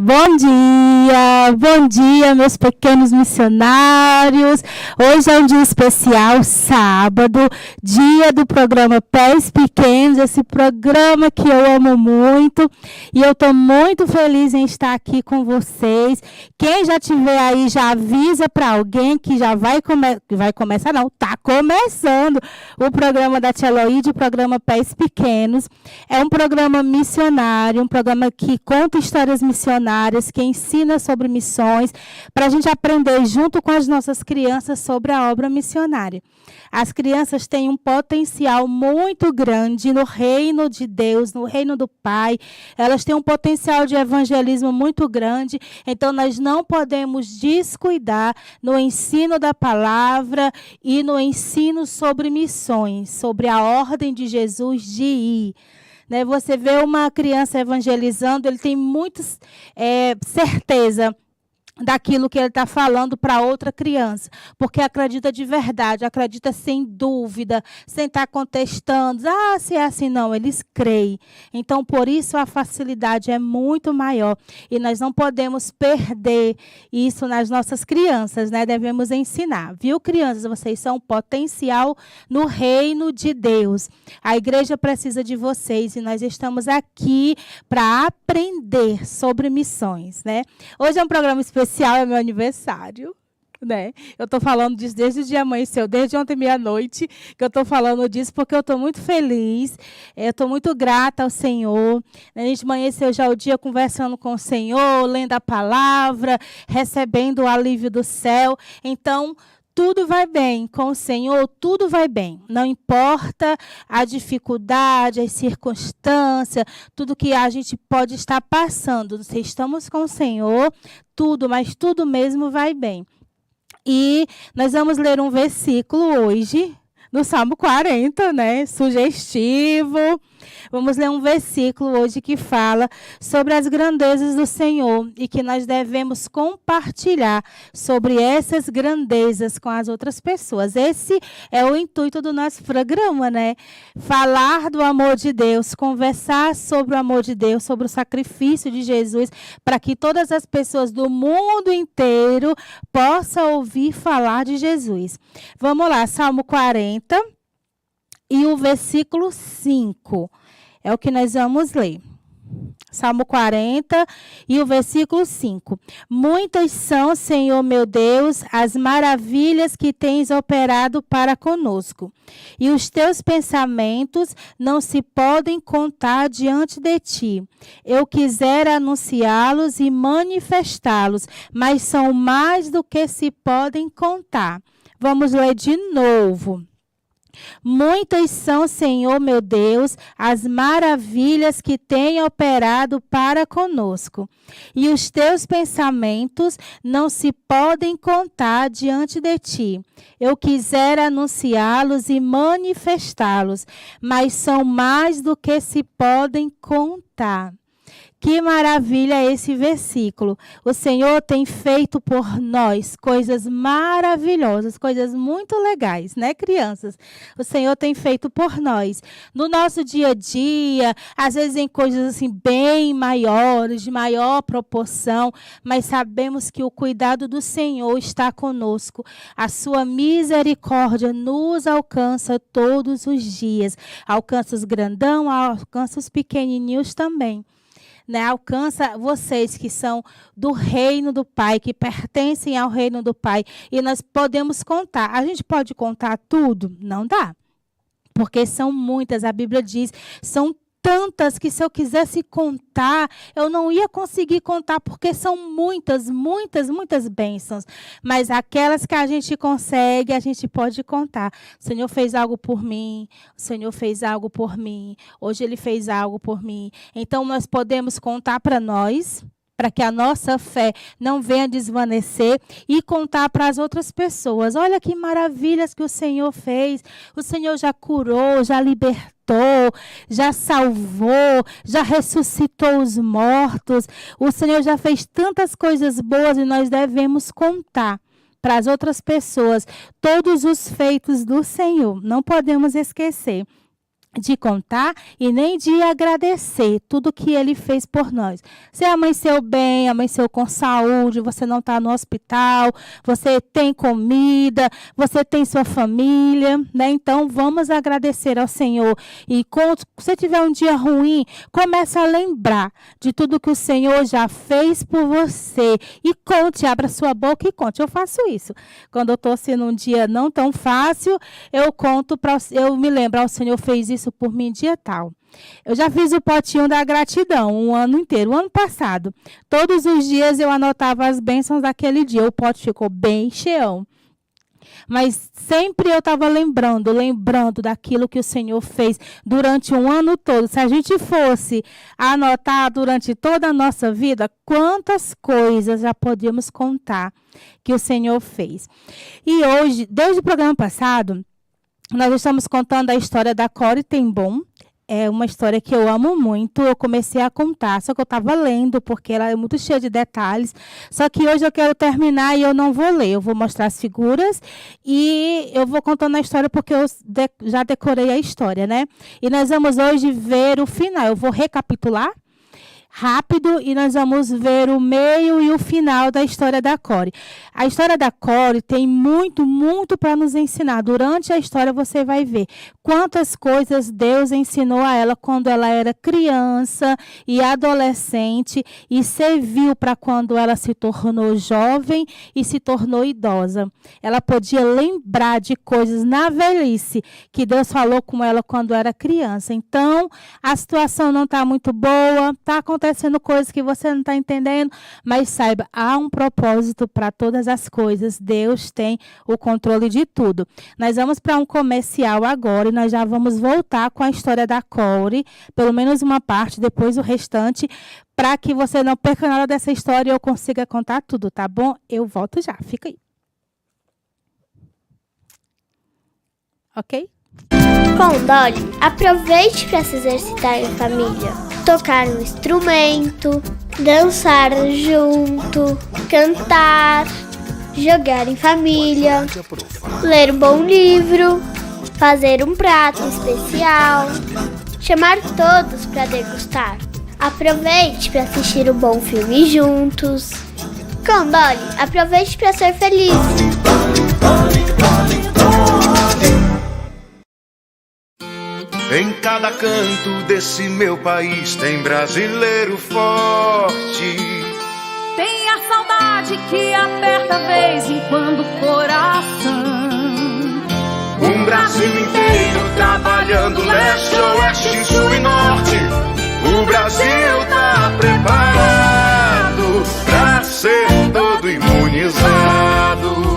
Bom dia, meus pequenos missionários. Hoje é um dia especial, sábado, dia do programa Pés Pequenos, esse programa que eu amo muito. E eu estou muito feliz em estar aqui com vocês. Quem já tiver aí, já avisa para alguém que já vai começar, não, está começando o programa da Tia Loide, o programa Pés Pequenos. É um programa missionário, um programa que conta histórias missionárias, que ensina sobre missões, para a gente aprender junto com as nossas crianças sobre a obra missionária. As crianças têm um potencial muito grande no reino de Deus, no reino do Pai. Elas têm um potencial de evangelismo muito grande, então nós não podemos descuidar no ensino da palavra e no ensino sobre missões, sobre a ordem de Jesus de ir. Você vê uma criança evangelizando, ele tem muita certeza daquilo que ele está falando para outra criança, porque acredita de verdade, acredita sem dúvida, sem estar contestando, se é assim, não, eles creem. Então, por isso, a facilidade é muito maior, e nós não podemos perder isso nas nossas crianças, devemos ensinar, viu, crianças? Vocês são potencial no reino de Deus, a igreja precisa de vocês, e nós estamos aqui para aprender sobre missões, Hoje é um programa especial, é meu aniversário, Eu estou falando disso desde o dia amanheceu, desde ontem meia-noite, que eu estou falando disso, porque eu estou muito feliz, eu estou muito grata ao Senhor. A gente amanheceu já o dia conversando com o Senhor, lendo a palavra, recebendo o alívio do céu. Então, tudo vai bem com o Senhor, tudo vai bem. Não importa a dificuldade, as circunstâncias, tudo que a gente pode estar passando. Se estamos com o Senhor, tudo, mas tudo mesmo vai bem. E nós vamos ler um versículo hoje, no Salmo 40, Sugestivo. Vamos ler um versículo hoje que fala sobre as grandezas do Senhor e que nós devemos compartilhar sobre essas grandezas com as outras pessoas. Esse é o intuito do nosso programa, Falar do amor de Deus, conversar sobre o amor de Deus, sobre o sacrifício de Jesus, para que todas as pessoas do mundo inteiro possam ouvir falar de Jesus. Vamos lá, Salmo 40. E o versículo 5 é o que nós vamos ler. Salmo 40 e o versículo 5. Muitas são, Senhor meu Deus, as maravilhas que tens operado para conosco. E os teus pensamentos não se podem contar diante de ti. Eu quisera anunciá-los e manifestá-los, mas são mais do que se podem contar. Vamos ler de novo. Muitas são, Senhor meu Deus, as maravilhas que tem operado para conosco. E os teus pensamentos não se podem contar diante de ti. Eu quisera anunciá-los e manifestá-los, mas são mais do que se podem contar. Que maravilha esse versículo. O Senhor tem feito por nós coisas maravilhosas, coisas muito legais, crianças? O Senhor tem feito por nós. No nosso dia a dia, às vezes em coisas assim bem maiores, de maior proporção, mas sabemos que o cuidado do Senhor está conosco. A sua misericórdia nos alcança todos os dias. Alcança os grandão, alcança os pequenininhos também. Alcança vocês que são do reino do Pai, que pertencem ao reino do Pai. E nós podemos contar. A gente pode contar tudo? Não dá. Porque são muitas. A Bíblia diz, são tantas que se eu quisesse contar, eu não ia conseguir contar, porque são muitas, muitas, muitas bênçãos. Mas aquelas que a gente consegue, a gente pode contar. O Senhor fez algo por mim, o Senhor fez algo por mim, hoje Ele fez algo por mim. Então, nós podemos contar para nós, para que a nossa fé não venha desvanecer, e contar para as outras pessoas. Olha que maravilhas que o Senhor fez. O Senhor já curou, já libertou, já salvou, já ressuscitou os mortos. O Senhor já fez tantas coisas boas e nós devemos contar para as outras pessoas todos os feitos do Senhor. Não podemos esquecer. de contar e nem de agradecer tudo que ele fez por nós. Você amanheceu bem, amanheceu com saúde, você não está no hospital, você tem comida, você tem sua família, né? Então, vamos agradecer ao Senhor. E se você tiver um dia ruim, comece a lembrar de tudo que o Senhor já fez por você. E conte, abra sua boca e conte. Eu faço isso. Quando eu estou assim num dia não tão fácil, eu me lembro, o Senhor fez isso por mim dia tal. Eu já fiz o potinho da gratidão um ano inteiro, o ano passado. Todos os dias eu anotava as bênçãos daquele dia. O pote ficou bem cheião. Mas sempre eu estava lembrando daquilo que o Senhor fez durante um ano todo. Se a gente fosse anotar durante toda a nossa vida, quantas coisas já podíamos contar que o Senhor fez. E hoje, desde o programa passado, nós estamos contando a história da Corrie ten Boom. É uma história que eu amo muito. Eu comecei a contar, só que eu estava lendo, porque ela é muito cheia de detalhes. Só que hoje eu quero terminar e eu não vou ler. Eu vou mostrar as figuras e eu vou contando a história, porque eu já decorei a história, né? E nós vamos hoje ver o final. Eu vou recapitular rápido e nós vamos ver o meio e o final da história da Corrie. A história da Corrie tem muito para nos ensinar. Durante a história você vai ver quantas coisas Deus ensinou a ela quando ela era criança e adolescente e serviu para quando ela se tornou jovem e se tornou idosa. Ela podia lembrar de coisas na velhice que Deus falou com ela quando era criança. Então, a situação não está muito boa, está acontecendo coisas que você não está entendendo, mas saiba, há um propósito para todas as coisas. Deus tem o controle de tudo. Nós vamos para um comercial agora e nós já vamos voltar com a história da Corrie, pelo menos uma parte, depois o restante, para que você não perca nada dessa história e eu consiga contar tudo, tá bom? Eu volto já, fica aí. Ok? Com Dolly, aproveite para se exercitar em família. Tocar um instrumento, dançar junto, cantar, jogar em família, ler um bom livro, fazer um prato especial, chamar todos para degustar. Aproveite para assistir um bom filme juntos. Com Dolly, aproveite para ser feliz. Em cada canto desse meu país tem brasileiro forte. Tem a saudade que aperta a vez em quando o coração. Um Brasil inteiro trabalhando leste, oeste, sul e norte. O Brasil tá preparado pra ser todo imunizado.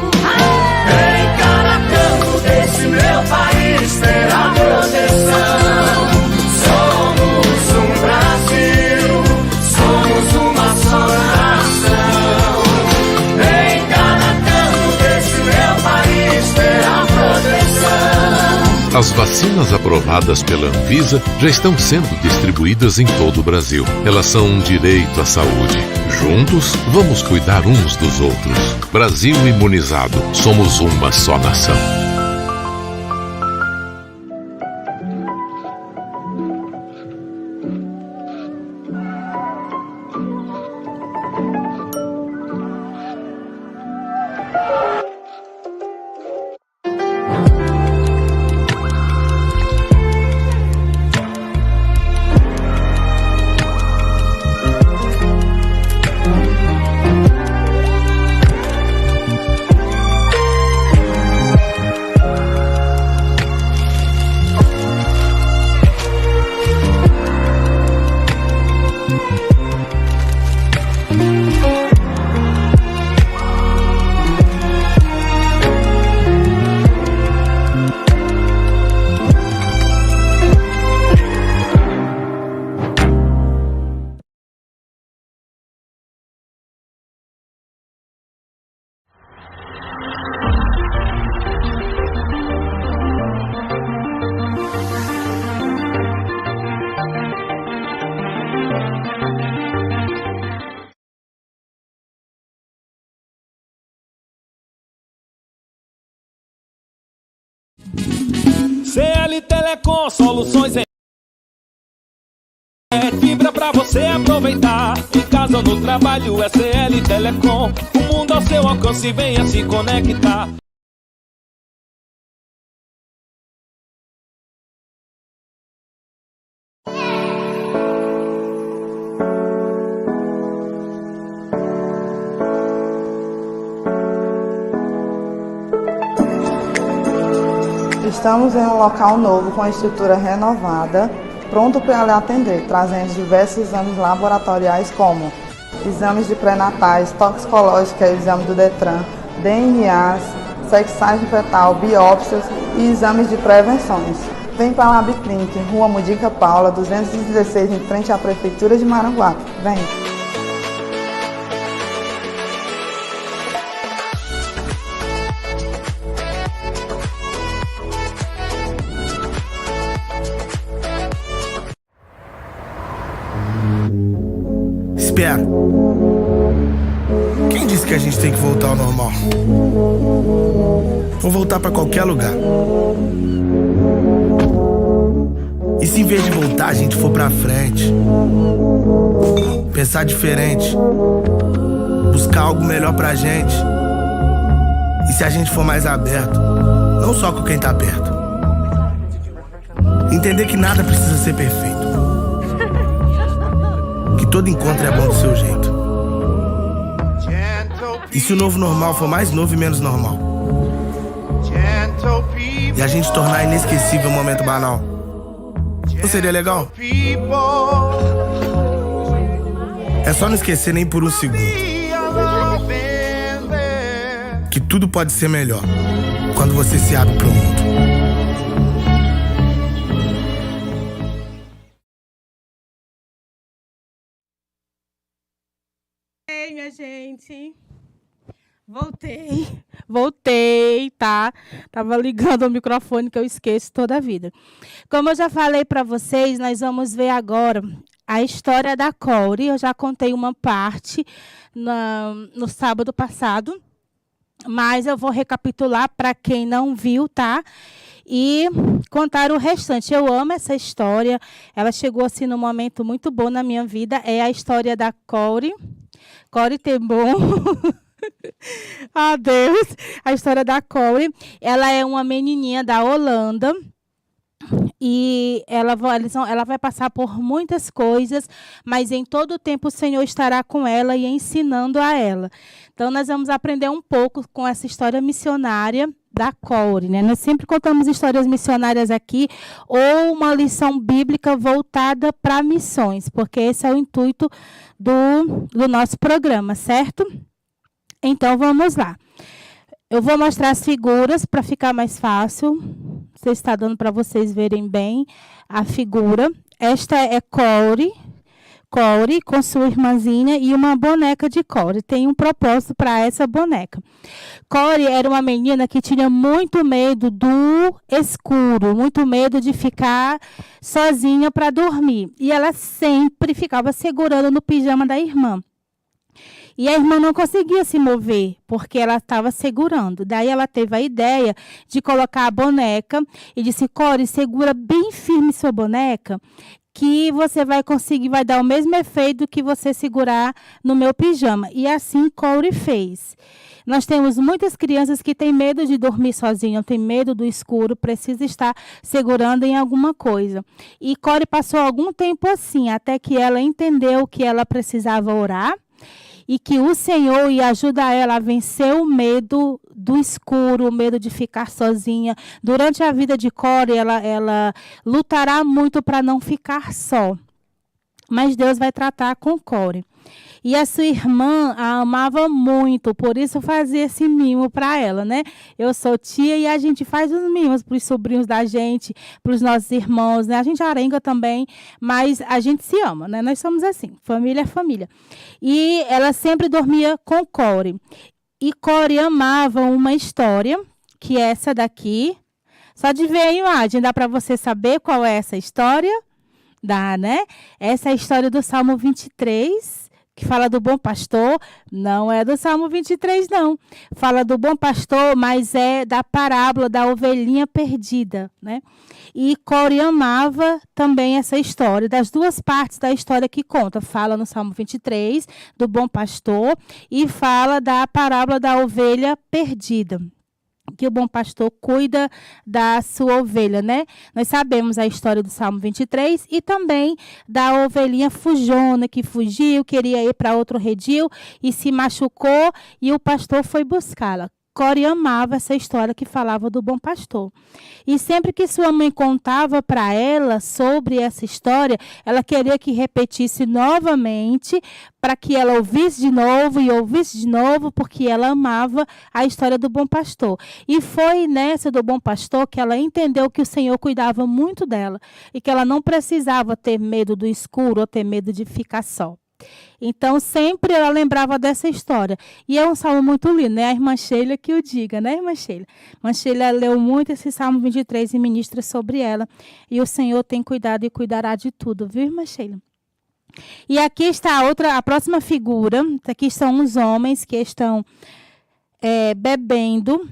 Em cada canto desse meu país terá proteção. Somos um Brasil, somos uma só nação. Em cada canto desse meu país terá proteção. As vacinas aprovadas pela Anvisa já estão sendo distribuídas em todo o Brasil. Elas são um direito à saúde. Juntos, vamos cuidar uns dos outros. Brasil imunizado. Somos uma só nação. CL Telecom, soluções em fibra pra você aproveitar. Em casa ou no trabalho é CL Telecom. O mundo ao seu alcance, venha se conectar. Estamos em um local novo com estrutura renovada, pronto para lhe atender, trazendo diversos exames laboratoriais como exames de pré-natais, toxicológica, exame do Detran, DNAs, sexagem fetal, biópsias e exames de prevenções. Vem para a Labclinic, Rua Mudica Paula, 216, em frente à Prefeitura de Maranguape. Vem! Espera. Quem disse que a gente tem que voltar ao normal? Ou voltar pra qualquer lugar? E se em vez de voltar a gente for pra frente? Pensar diferente? Buscar algo melhor pra gente? E se a gente for mais aberto? Não só com quem tá perto. Entender que nada precisa ser perfeito. Que todo encontro é bom do seu jeito. E se o novo normal for mais novo e menos normal? E a gente tornar inesquecível o momento banal? Não seria legal? É só não esquecer nem por um segundo que tudo pode ser melhor quando você se abre pro mundo. Ei, minha gente. Voltei, tá? Tava ligando o microfone que eu esqueço toda a vida. Como eu já falei para vocês, nós vamos ver agora a história da Corey. Eu já contei uma parte no sábado passado, mas eu vou recapitular para quem não viu, tá? E contar o restante. Eu amo essa história. Ela chegou assim num momento muito bom na minha vida. É a história da Corey. Corey Tembon. Ah, Deus. A história da Corey. Ela é uma menininha da Holanda. E ela vai passar por muitas coisas, mas em todo o tempo o Senhor estará com ela e ensinando a ela. Então, nós vamos aprender um pouco com essa história missionária da Corey, né? Nós sempre contamos histórias missionárias aqui, ou uma lição bíblica voltada para missões, porque esse é o intuito do nosso programa, certo? Então, vamos lá. Eu vou mostrar as figuras para ficar mais fácil. Você está dando para vocês verem bem a figura. Esta é Corey com sua irmãzinha e uma boneca de Corey. Tem um propósito para essa boneca. Corey era uma menina que tinha muito medo do escuro, muito medo de ficar sozinha para dormir. E ela sempre ficava segurando no pijama da irmã. E a irmã não conseguia se mover, porque ela estava segurando. Daí ela teve a ideia de colocar a boneca e disse: Corey, segura bem firme sua boneca, que você vai conseguir, vai dar o mesmo efeito que você segurar no meu pijama. E assim Corey fez. Nós temos muitas crianças que têm medo de dormir sozinha, têm medo do escuro, precisa estar segurando em alguma coisa. E Corey passou algum tempo assim, até que ela entendeu que ela precisava orar, e que o Senhor ia ajudar ela a vencer o medo do escuro, o medo de ficar sozinha. Durante a vida de Corey, ela lutará muito para não ficar só. Mas Deus vai tratar com Corey. E a sua irmã a amava muito, por isso fazia esse mimo para ela, né? Eu sou tia e a gente faz os mimos para os sobrinhos da gente, para os nossos irmãos, né? A gente arenga também, mas a gente se ama, né? Nós somos assim, família é família. E ela sempre dormia com Corey. E Corey amava uma história, que é essa daqui. Só de ver a imagem, dá para você saber qual é essa história? Dá, né? Essa é a história do Salmo 23, que fala do bom pastor, não é do Salmo 23, não. Fala do bom pastor, mas é da parábola da ovelhinha perdida, né? E Core amava também essa história, das duas partes da história que conta. Fala no Salmo 23, do bom pastor, e fala da parábola da ovelha perdida, que o bom pastor cuida da sua ovelha, né? Nós sabemos a história do Salmo 23 e também da ovelhinha fujona, que fugiu, queria ir para outro redil e se machucou e o pastor foi buscá-la. Core amava essa história que falava do bom pastor. E sempre que sua mãe contava para ela sobre essa história, ela queria que repetisse novamente, para que ela ouvisse de novo e ouvisse de novo, porque ela amava a história do bom pastor. E foi nessa do bom pastor que ela entendeu que o Senhor cuidava muito dela e que ela não precisava ter medo do escuro ou ter medo de ficar só. Então, sempre ela lembrava dessa história. E é um salmo muito lindo, né? A irmã Sheila que o diga, né, irmã Sheila? A irmã Sheila leu muito esse Salmo 23 e ministra sobre ela. E o Senhor tem cuidado e cuidará de tudo, viu, irmã Sheila? E aqui está a próxima figura. Aqui estão os homens que estão bebendo.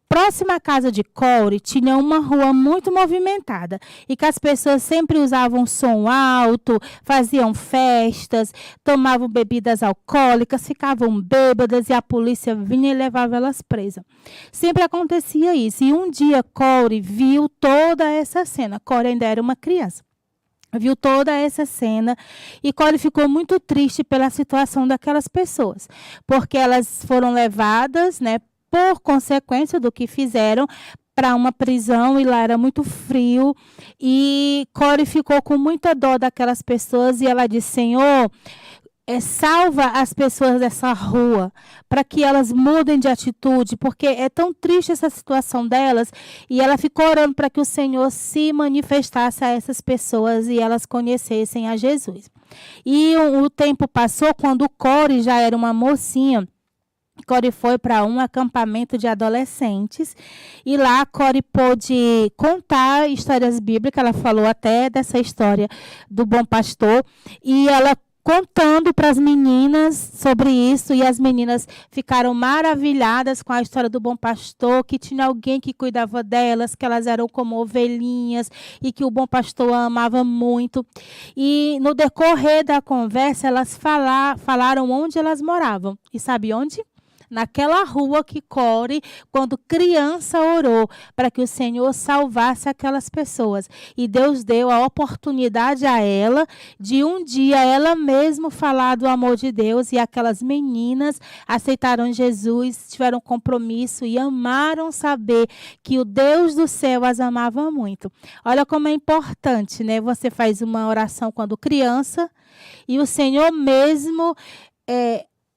Próxima à casa de Core, tinha uma rua muito movimentada e que as pessoas sempre usavam som alto, faziam festas, tomavam bebidas alcoólicas, ficavam bêbadas e a polícia vinha e levava elas presas. Sempre acontecia isso. E um dia Core viu toda essa cena. Core ainda era uma criança. Viu toda essa cena e Core ficou muito triste pela situação daquelas pessoas, porque elas foram levadas, né, por consequência do que fizeram, para uma prisão, e lá era muito frio, e Core ficou com muita dor daquelas pessoas, e ela disse: Senhor, salva as pessoas dessa rua, para que elas mudem de atitude, porque é tão triste essa situação delas, e ela ficou orando para que o Senhor se manifestasse a essas pessoas, e elas conhecessem a Jesus. E o tempo passou, quando Core já era uma mocinha, Core foi para um acampamento de adolescentes e lá Core pôde contar histórias bíblicas. Ela falou até dessa história do bom pastor e ela contando para as meninas sobre isso, e as meninas ficaram maravilhadas com a história do bom pastor, que tinha alguém que cuidava delas, que elas eram como ovelhinhas e que o bom pastor amava muito. E no decorrer da conversa, elas falaram onde elas moravam. E sabe onde? Naquela rua que Core, quando criança, orou para que o Senhor salvasse aquelas pessoas. E Deus deu a oportunidade a ela de um dia ela mesma falar do amor de Deus. E aquelas meninas aceitaram Jesus, tiveram compromisso e amaram saber que o Deus do céu as amava muito. Olha como é importante, né? Você faz uma oração quando criança e o Senhor mesmo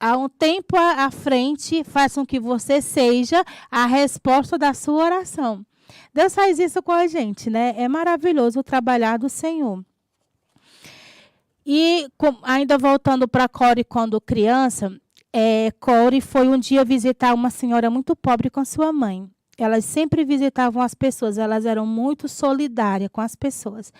há um tempo à frente, faz com que você seja a resposta da sua oração. Deus faz isso com a gente, né? É maravilhoso o trabalhar do Senhor. E ainda voltando para Core quando criança, Core foi um dia visitar uma senhora muito pobre com sua mãe. Elas sempre visitavam as pessoas, elas eram muito solidárias com as pessoas.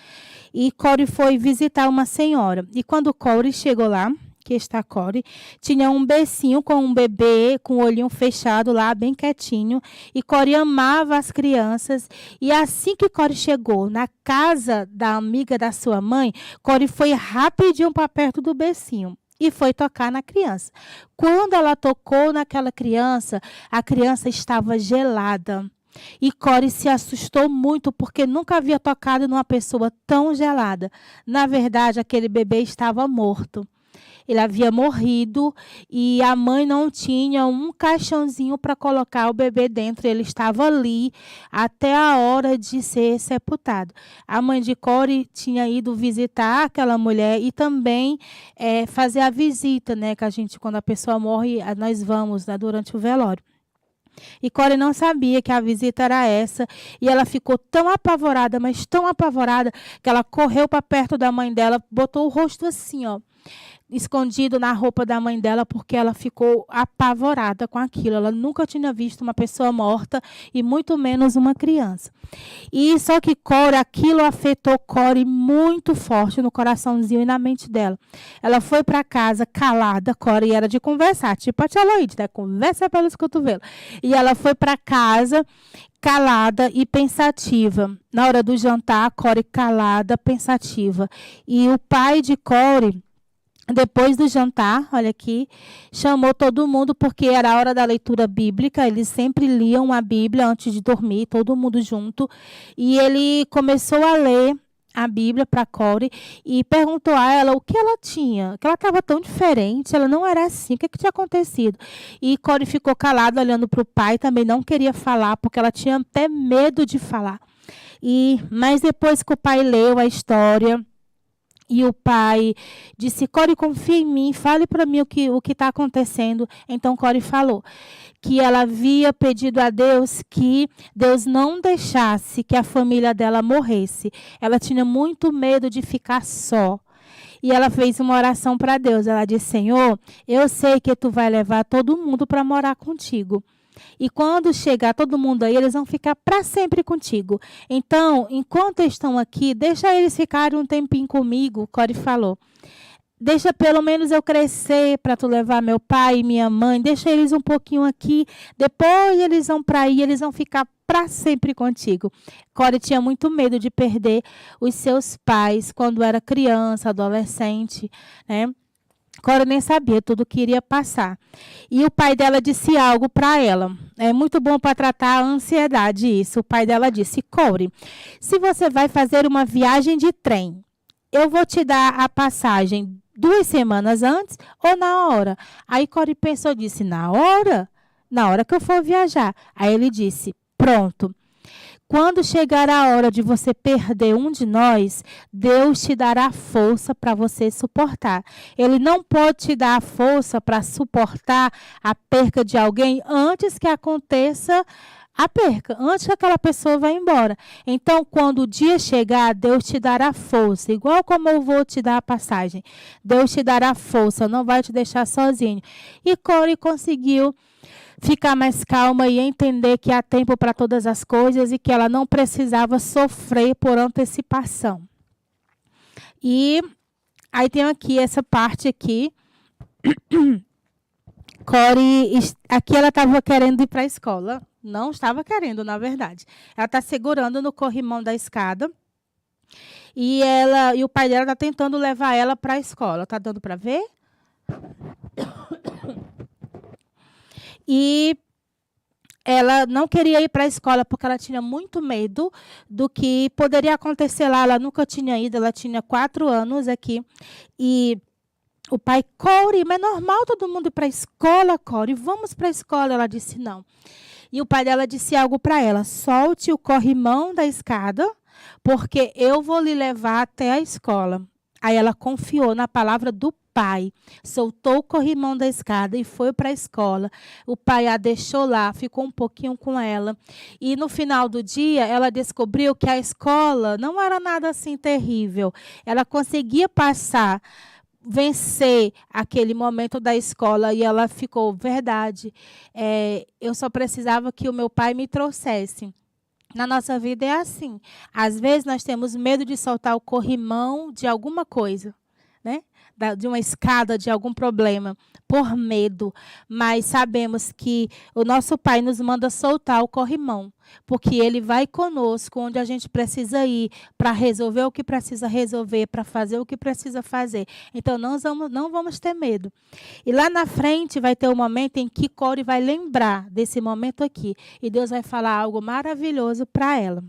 E Core foi visitar uma senhora. E quando Core chegou lá, que está Core, tinha um becinho com um bebê com o olhinho fechado lá, bem quietinho, e Core amava as crianças, e assim que Core chegou na casa da amiga da sua mãe, Core foi rapidinho para perto do becinho e foi tocar na criança. Quando ela tocou naquela criança, a criança estava gelada. E Core se assustou muito, porque nunca havia tocado numa pessoa tão gelada. Na verdade, aquele bebê estava morto. Ele havia morrido e a mãe não tinha um caixãozinho para colocar o bebê dentro. Ele estava ali até a hora de ser sepultado. A mãe de Core tinha ido visitar aquela mulher e também fazer a visita, né? Que a gente, quando a pessoa morre, nós vamos, né, durante o velório. E Core não sabia que a visita era essa, e ela ficou tão apavorada, mas tão apavorada, que ela correu para perto da mãe dela, botou o rosto assim, ó, escondido na roupa da mãe dela, porque ela ficou apavorada com aquilo. Ela nunca tinha visto uma pessoa morta e muito menos uma criança. E só que aquilo afetou Core muito forte no coraçãozinho e na mente dela. Ela foi para casa calada, Core era de conversar, tipo a tia Loide, né? Conversa pelos cotovelos. E ela foi para casa calada e pensativa. Na hora do jantar, Core calada, pensativa. E o pai de Core, depois do jantar, olha aqui, chamou todo mundo, porque era a hora da leitura bíblica. Eles sempre liam a Bíblia antes de dormir, todo mundo junto. E ele começou a ler a Bíblia para Core e perguntou a ela o que ela tinha, que ela estava tão diferente, ela não era assim, o que tinha acontecido? E Core ficou calada, olhando para o pai, também não queria falar, porque ela tinha até medo de falar. Mas depois que o pai leu a história, e o pai disse, Core, confia em mim, fale para mim o que está acontecendo. Então Core falou que ela havia pedido a Deus que Deus não deixasse que a família dela morresse. Ela tinha muito medo de ficar só. E ela fez uma oração para Deus. Ela disse, Senhor, eu sei que tu vai levar todo mundo para morar contigo. E quando chegar todo mundo aí, eles vão ficar para sempre contigo. Então, enquanto estão aqui, deixa eles ficarem um tempinho comigo, Core falou. Deixa pelo menos eu crescer para tu levar meu pai e minha mãe. Deixa eles um pouquinho aqui. Depois eles vão para aí, eles vão ficar para sempre contigo. Core tinha muito medo de perder os seus pais quando era criança, adolescente, né? Core nem sabia tudo que iria passar. E o pai dela disse algo para ela. É muito bom para tratar a ansiedade isso. O pai dela disse, Core, se você vai fazer uma viagem de trem, eu vou te dar a passagem 2 semanas antes ou na hora? Aí Core pensou, disse, na hora? Na hora que eu for viajar. Aí ele disse, pronto. Quando chegar a hora de você perder um de nós, Deus te dará força para você suportar. Ele não pode te dar a força para suportar a perca de alguém antes que aconteça a perca, antes que aquela pessoa vá embora. Então, quando o dia chegar, Deus te dará força, igual como eu vou te dar a passagem. Deus te dará força, não vai te deixar sozinho. E Core conseguiu ficar mais calma e entender que há tempo para todas as coisas e que ela não precisava sofrer por antecipação. E aí tem aqui essa parte aqui. Core, aqui ela estava querendo ir para a escola. Não estava querendo, na verdade. Ela está segurando no corrimão da escada. E o pai dela está tentando levar ela para a escola. Está dando para ver? E ela não queria ir para a escola porque ela tinha muito medo do que poderia acontecer lá. Ela nunca tinha ido, ela tinha 4 anos aqui. E o pai, Core, mas é normal todo mundo ir para a escola, Core, vamos para a escola. Ela disse não. E o pai dela disse algo para ela, solte o corrimão da escada, porque eu vou lhe levar até a escola. Aí ela confiou na palavra do pai, soltou o corrimão da escada e foi para a escola. O pai a deixou lá, ficou um pouquinho com ela. E no final do dia, ela descobriu que a escola não era nada assim terrível. Ela conseguia vencer aquele momento da escola e ela ficou, verdade, eu só precisava que o meu pai me trouxesse. Na nossa vida é assim. Às vezes nós temos medo de soltar o corrimão de alguma coisa, né? De uma escada, de algum problema, por medo. Mas sabemos que o nosso Pai nos manda soltar o corrimão, porque Ele vai conosco onde a gente precisa ir para resolver o que precisa resolver, para fazer o que precisa fazer. Então, não vamos ter medo. E lá na frente vai ter um momento em que Core vai lembrar desse momento aqui. E Deus vai falar algo maravilhoso para ela.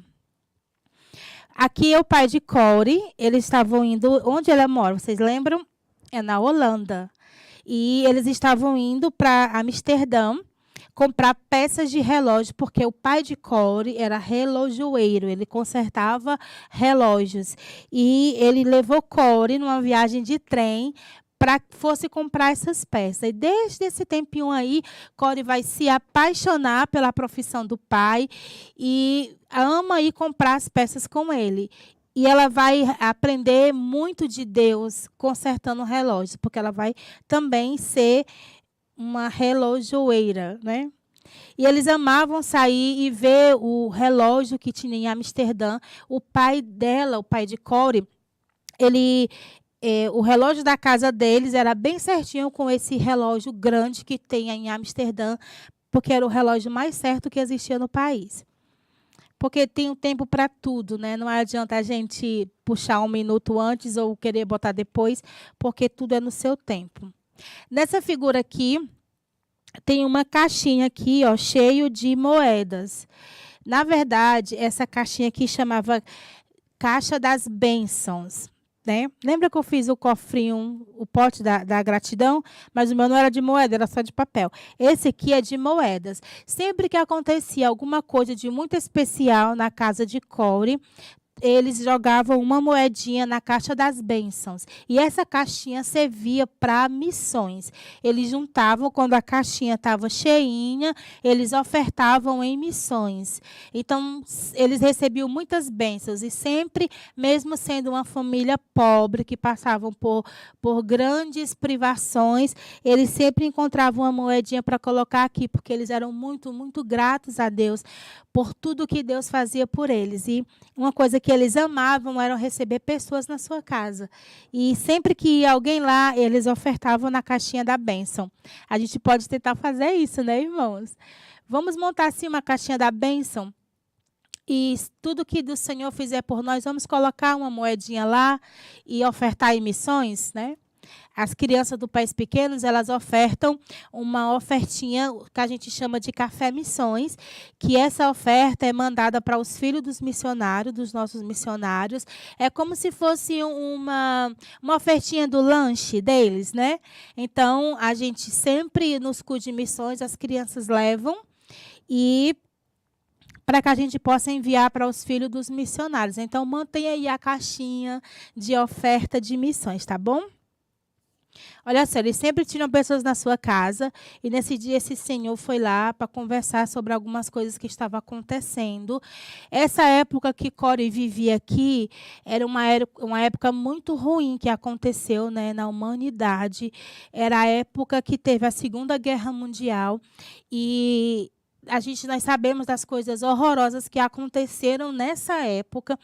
Aqui é o pai de Core, eles estavam indo, onde ela mora, vocês lembram? É na Holanda. E eles estavam indo para Amsterdã comprar peças de relógio, porque o pai de Core era relojoeiro, ele consertava relógios. E ele levou Core numa viagem de trem para que fosse comprar essas peças. E desde esse tempinho aí, Core vai se apaixonar pela profissão do pai e ama ir comprar as peças com ele. E ela vai aprender muito de Deus consertando relógios, porque ela vai também ser uma relojoeira, né? E eles amavam sair e ver o relógio que tinha em Amsterdã. O pai dela, o pai de Corey, o relógio da casa deles era bem certinho com esse relógio grande que tem em Amsterdã, porque era o relógio mais certo que existia no país. Porque tem um tempo para tudo, né? Não adianta a gente puxar 1 minuto antes ou querer botar depois, porque tudo é no seu tempo. Nessa figura aqui, tem uma caixinha aqui, ó, cheio de moedas. Na verdade, essa caixinha aqui chamava Caixa das Bênçãos. Né? Lembra que eu fiz o cofrinho, o pote da gratidão? Mas o meu não era de moeda, era só de papel. Esse aqui é de moedas. Sempre que acontecia alguma coisa de muito especial na casa de Corey, eles jogavam uma moedinha na caixa das bênçãos. E essa caixinha servia para missões. Eles juntavam, quando a caixinha estava cheinha, eles ofertavam em missões. Então, eles recebiam muitas bênçãos. E sempre, mesmo sendo uma família pobre, que passavam por grandes privações, eles sempre encontravam uma moedinha para colocar aqui, porque eles eram muito, muito gratos a Deus por tudo que Deus fazia por eles. E uma coisa que eles amavam era receber pessoas na sua casa. E sempre que ia alguém lá, eles ofertavam na caixinha da bênção. A gente pode tentar fazer isso, né, irmãos? Vamos montar assim uma caixinha da bênção. E tudo que do Senhor fizer por nós, vamos colocar uma moedinha lá e ofertar em missões, né? As crianças do Pais Pequenos, elas ofertam uma ofertinha que a gente chama de Café Missões, que essa oferta é mandada para os filhos dos missionários, dos nossos missionários. É como se fosse uma ofertinha do lanche deles, né? Então, a gente sempre, nos cultos de missões, as crianças levam e para que a gente possa enviar para os filhos dos missionários. Então, mantenha aí a caixinha de oferta de missões, tá bom? Olha só, eles sempre tinham pessoas na sua casa e nesse dia esse senhor foi lá para conversar sobre algumas coisas que estavam acontecendo. Essa época que Corey vivia aqui era uma época muito ruim que aconteceu, né, na humanidade. Era a época que teve a Segunda Guerra Mundial e nós sabemos das coisas horrorosas que aconteceram nessa época.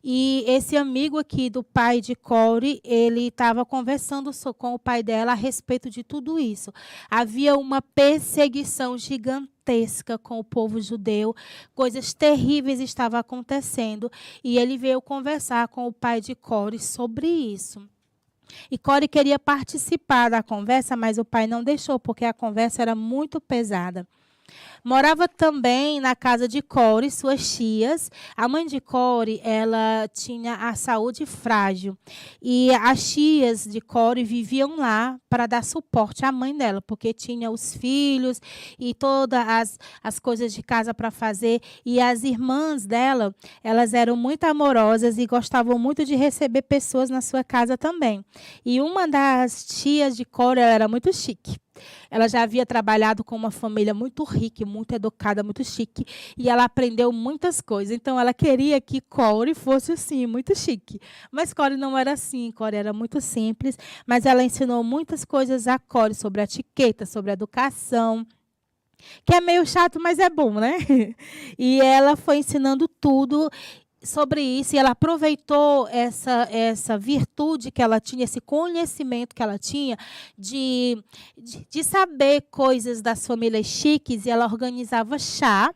E esse amigo aqui do pai de Corey, ele estava conversando com o pai dela a respeito de tudo isso. Havia uma perseguição gigantesca com o povo judeu, coisas terríveis estavam acontecendo. E ele veio conversar com o pai de Corey sobre isso. E Corey queria participar da conversa, mas o pai não deixou, porque a conversa era muito pesada. Morava também na casa de Corey, suas tias. A mãe de Corey, ela tinha a saúde frágil. E as tias de Corey viviam lá para dar suporte à mãe dela, porque tinha os filhos e todas as coisas de casa para fazer. E as irmãs dela, elas eram muito amorosas e gostavam muito de receber pessoas na sua casa também. E uma das tias de Corey, ela era muito chique. Ela já havia trabalhado com uma família muito rica, muito educada, muito chique. E ela aprendeu muitas coisas. Então, ela queria que Corey fosse assim, muito chique. Mas Corey não era assim. Corey era muito simples. Mas ela ensinou muitas coisas a Corey sobre a etiqueta, sobre a educação. Que é meio chato, mas é bom, né? E ela foi ensinando tudo sobre isso, e ela aproveitou essa virtude que ela tinha, esse conhecimento que ela tinha de saber coisas das famílias chiques, e ela organizava chá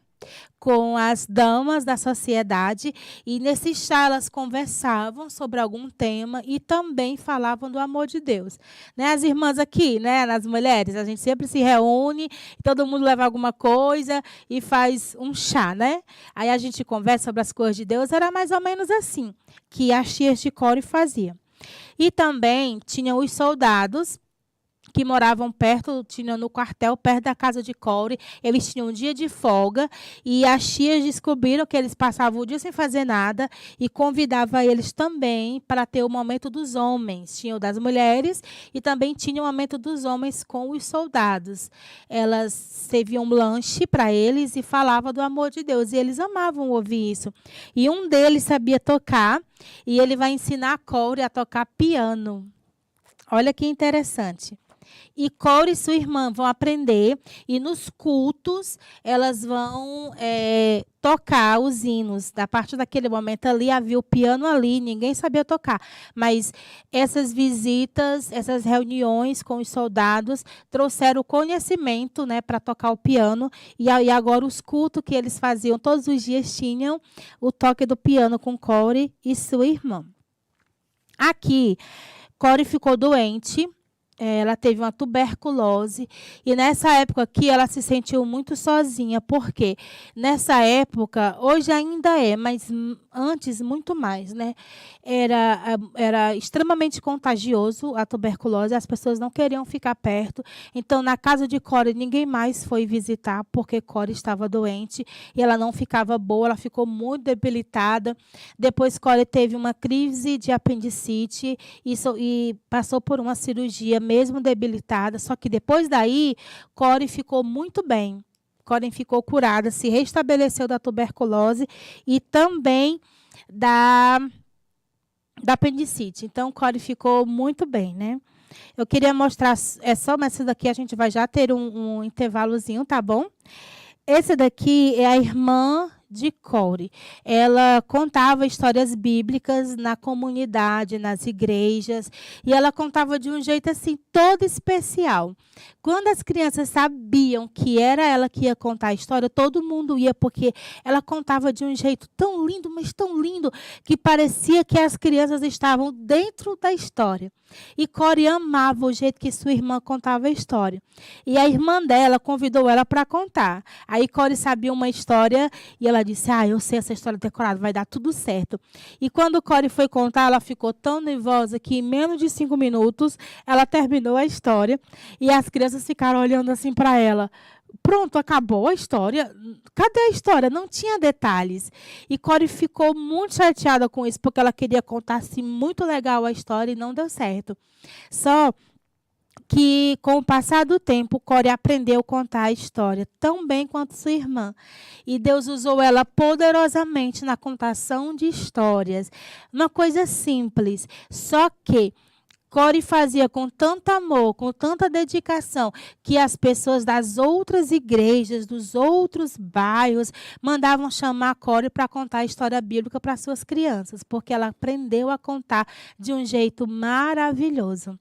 com as damas da sociedade, e nesse chá elas conversavam sobre algum tema e também falavam do amor de Deus. Né? As irmãs aqui, né, nas mulheres, a gente sempre se reúne, todo mundo leva alguma coisa e faz um chá, né? Aí a gente conversa sobre as coisas de Deus, era mais ou menos assim que as tias de Corey faziam. E também tinham os soldados, que moravam perto, tinham no quartel, perto da casa de Corey. Eles tinham um dia de folga e as tias descobriram que eles passavam o dia sem fazer nada e convidava eles também para ter o momento dos homens. Tinha o das mulheres e também tinha o momento dos homens com os soldados. Elas serviam um lanche para eles e falavam do amor de Deus. E eles amavam ouvir isso. E um deles sabia tocar e ele vai ensinar a Corey a tocar piano. Olha que interessante. E Corey e sua irmã vão aprender e nos cultos elas vão tocar os hinos. A partir daquele momento ali, havia o piano ali, ninguém sabia tocar. Mas essas visitas, essas reuniões com os soldados trouxeram o conhecimento, né, para tocar o piano. E agora os cultos que eles faziam todos os dias tinham o toque do piano com Corey e sua irmã. Aqui, Corey ficou doente. Ela teve uma tuberculose e nessa época aqui ela se sentiu muito sozinha, porque nessa época, hoje ainda mas antes muito mais, né? Era extremamente contagioso a tuberculose, as pessoas não queriam ficar perto. Então, na casa de Corey, ninguém mais foi visitar, porque Corey estava doente e ela não ficava boa, ela ficou muito debilitada. Depois, Corey teve uma crise de apendicite e passou por uma cirurgia, mesmo debilitada, só que depois daí, Corey ficou muito bem. Corey ficou curada, se restabeleceu da tuberculose e também da apendicite. Então, Corey ficou muito bem, né? Eu queria mostrar, só, mas esse daqui a gente vai já ter um intervalozinho, tá bom? Esse daqui é a irmã de Corey. Ela contava histórias bíblicas na comunidade, nas igrejas, e ela contava de um jeito assim todo especial. Quando as crianças sabiam que era ela que ia contar a história, todo mundo ia, porque ela contava de um jeito tão lindo, mas tão lindo, que parecia que as crianças estavam dentro da história. E Corey amava o jeito que sua irmã contava a história. E a irmã dela convidou ela para contar. Aí Corey sabia uma história e ela disse, eu sei essa história decorada, vai dar tudo certo. E quando Corey foi contar, ela ficou tão nervosa que em menos de 5 minutos ela terminou a história e as crianças ficaram olhando assim para ela. Pronto, acabou a história. Cadê a história? Não tinha detalhes. E Corey ficou muito chateada com isso, porque ela queria contar assim, muito legal a história e não deu certo. Só que, com o passar do tempo, Corey aprendeu a contar a história tão bem quanto sua irmã. E Deus usou ela poderosamente na contação de histórias. Uma coisa simples, só que Corey fazia com tanto amor, com tanta dedicação, que as pessoas das outras igrejas, dos outros bairros, mandavam chamar Corey para contar a história bíblica para suas crianças, porque ela aprendeu a contar de um jeito maravilhoso.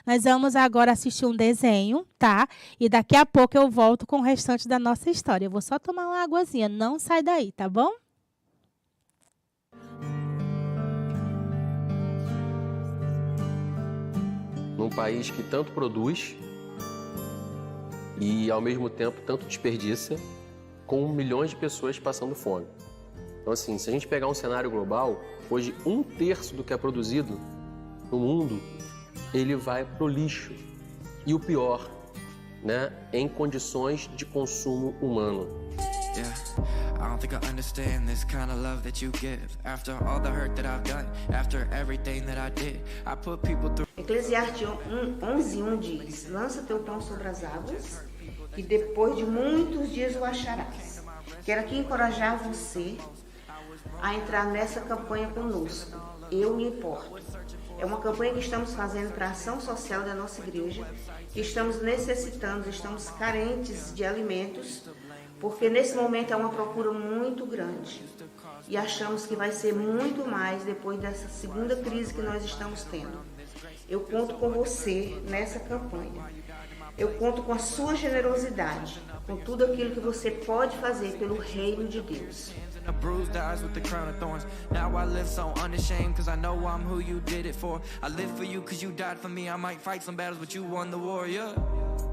Nós vamos agora assistir um desenho, tá? E daqui a pouco eu volto com o restante da nossa história. Eu vou só tomar uma aguazinha, não sai daí, tá bom? Num país que tanto produz e, ao mesmo tempo, tanto desperdiça, com milhões de pessoas passando fome. Então, assim, se a gente pegar um cenário global, hoje 1/3 do que é produzido no mundo, ele vai para o lixo. E o pior, né, em condições de consumo humano. I don't think I understand this kind of love that you give. After all the hurt that I've done, after everything that I did, I put people through. Eclesiastes 11:1 diz: lança teu pão sobre as águas, e depois de muitos dias o acharás. Quero aqui encorajar você a entrar nessa campanha conosco. Eu me importo. É uma campanha que estamos fazendo para a ação social da nossa igreja, que estamos necessitando, estamos carentes de alimentos, porque nesse momento é uma procura muito grande e achamos que vai ser muito mais depois dessa segunda crise que nós estamos tendo. Eu conto com você nessa campanha. Eu conto com a sua generosidade, com tudo aquilo que você pode fazer pelo reino de Deus. A bruised eyes with the crown of thorns. Now I live so unashamed, cause I know I'm who you did it for. I live for you cause you died for me. I might fight some battles, but you won the war, yeah.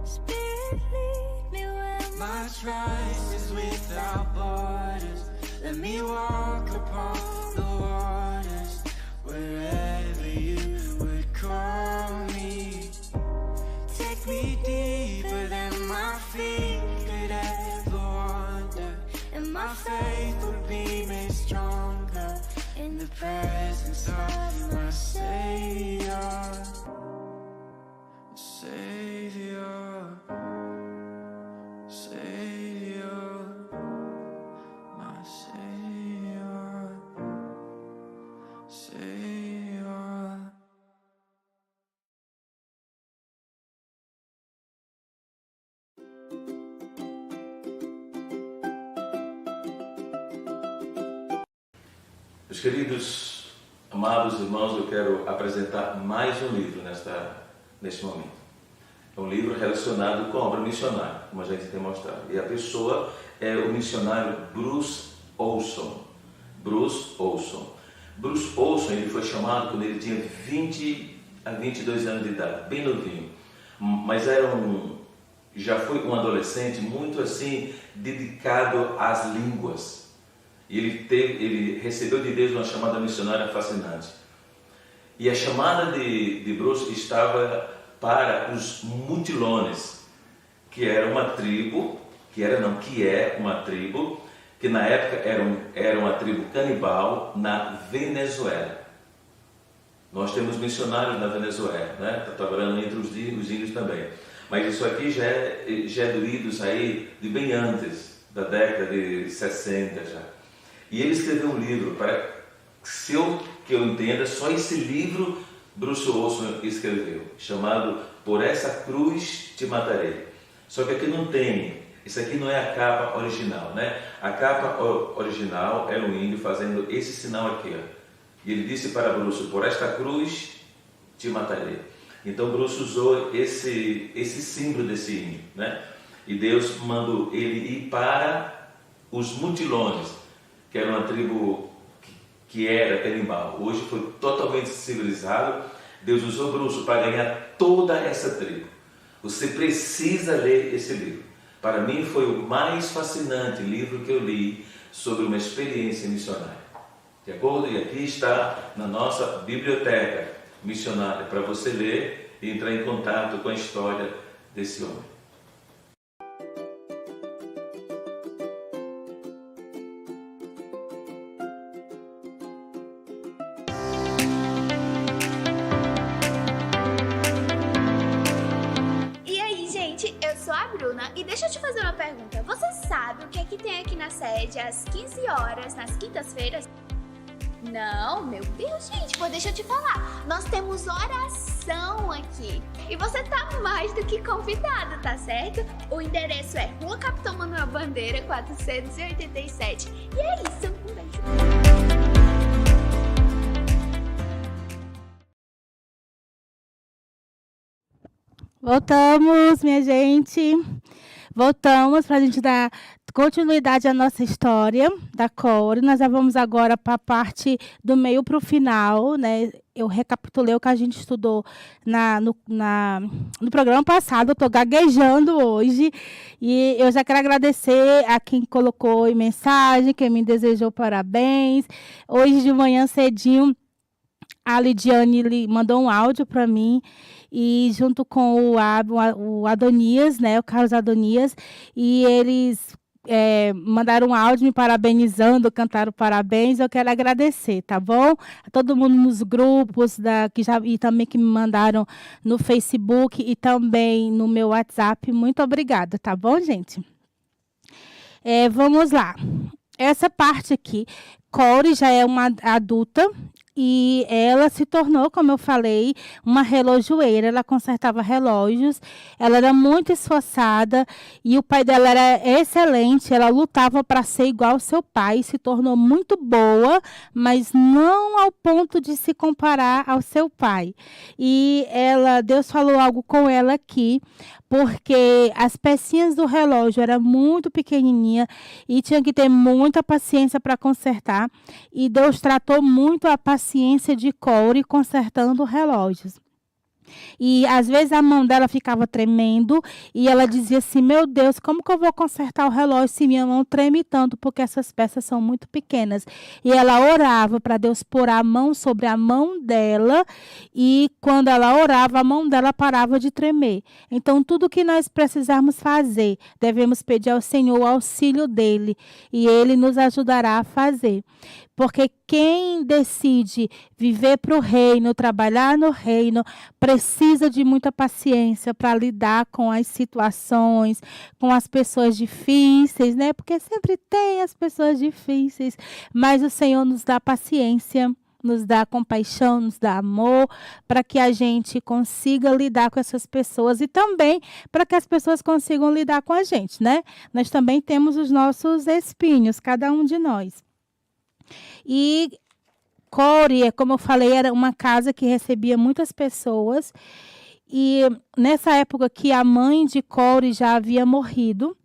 Spirit, lead me where my trust is without borders. Let me walk upon the waters, wherever you would call me. Take Meus queridos, amados irmãos, eu quero apresentar mais um livro neste momento. É um livro relacionado com a obra missionária, como a gente tem mostrado. E a pessoa é o missionário Bruce Olson. Bruce Olson. Bruce Olson, ele foi chamado quando ele tinha 20 a 22 anos de idade, bem novinho. Mas já foi um adolescente muito assim, dedicado às línguas. E ele recebeu de Deus uma chamada missionária fascinante. E a chamada de Bruce estava para os Mutilones, que é uma tribo, que é uma tribo, que na época era uma tribo canibal na Venezuela. Nós temos missionários na Venezuela, né? Está trabalhando entre os índios também. Mas isso aqui já é do idos aí de bem antes, da década de 60 já. E ele escreveu um livro, que eu entenda, só esse livro Bruce Olson escreveu, chamado Por Essa Cruz Te Matarei. Só que aqui não tem, isso aqui não é a capa original, né? A capa original era um índio fazendo esse sinal aqui, ó. E ele disse para Bruce, por esta cruz te matarei. Então Bruce usou esse símbolo desse índio, né? E Deus mandou ele ir para os Mutilones, que era uma tribo que era canibal. Hoje foi totalmente civilizado. Deus usou Bruce para ganhar toda essa tribo. Você precisa ler esse livro. Para mim foi o mais fascinante livro que eu li sobre uma experiência missionária. De acordo? E aqui está na nossa biblioteca missionária para você ler e entrar em contato com a história desse homem. E aí, gente, eu sou a Bruna e deixa eu te fazer uma pergunta. Você sabe o que é que tem aqui na sede às 15 horas, nas quintas-feiras? Não, meu Deus, gente, pô, deixa eu te falar. Nós temos oração aqui. E você tá mais do que convidado, tá certo? O endereço é Rua Capitão Manuel Bandeira, 487. E é isso, um beijo. Voltamos, minha gente. Voltamos para a gente dar continuidade à nossa história da Core. Nós já vamos agora para a parte do meio para o final, né? Eu recapitulei o que a gente estudou no programa passado. Eu estou gaguejando hoje. E eu já quero agradecer a quem colocou em mensagem, quem me desejou parabéns. Hoje de manhã cedinho, a Lidiane mandou um áudio para mim. E junto com o Adonias, né, o Carlos Adonias, e eles mandaram um áudio me parabenizando, cantaram parabéns. Eu quero agradecer, tá bom? A todo mundo nos grupos e também que me mandaram no Facebook e também no meu WhatsApp. Muito obrigada, tá bom, gente? Vamos lá. Essa parte aqui, Core já é uma adulta. E ela se tornou, como eu falei, uma relojoeira. Ela consertava relógios, ela era muito esforçada e o pai dela era excelente. Ela lutava para ser igual ao seu pai, se tornou muito boa, mas não ao ponto de se comparar ao seu pai. E Deus falou algo com ela aqui, porque as pecinhas do relógio eram muito pequenininha e tinha que ter muita paciência para consertar. E Deus tratou muito a paciência de Core consertando relógios. E às vezes a mão dela ficava tremendo e ela dizia assim, meu Deus, como que eu vou consertar o relógio se minha mão treme tanto, porque essas peças são muito pequenas. E ela orava para Deus pôr a mão sobre a mão dela e quando ela orava, a mão dela parava de tremer. Então tudo que nós precisarmos fazer, devemos pedir ao Senhor o auxílio dele e ele nos ajudará a fazer. Porque quem decide viver para o reino, trabalhar no reino, precisa de muita paciência para lidar com as situações, com as pessoas difíceis, né? Porque sempre tem as pessoas difíceis, mas o Senhor nos dá paciência, nos dá compaixão, nos dá amor, para que a gente consiga lidar com essas pessoas e também para que as pessoas consigam lidar com a gente, né? Nós também temos os nossos espinhos, cada um de nós. E Core, como eu falei, era uma casa que recebia muitas pessoas. E nessa época que a mãe de Core já havia morrido,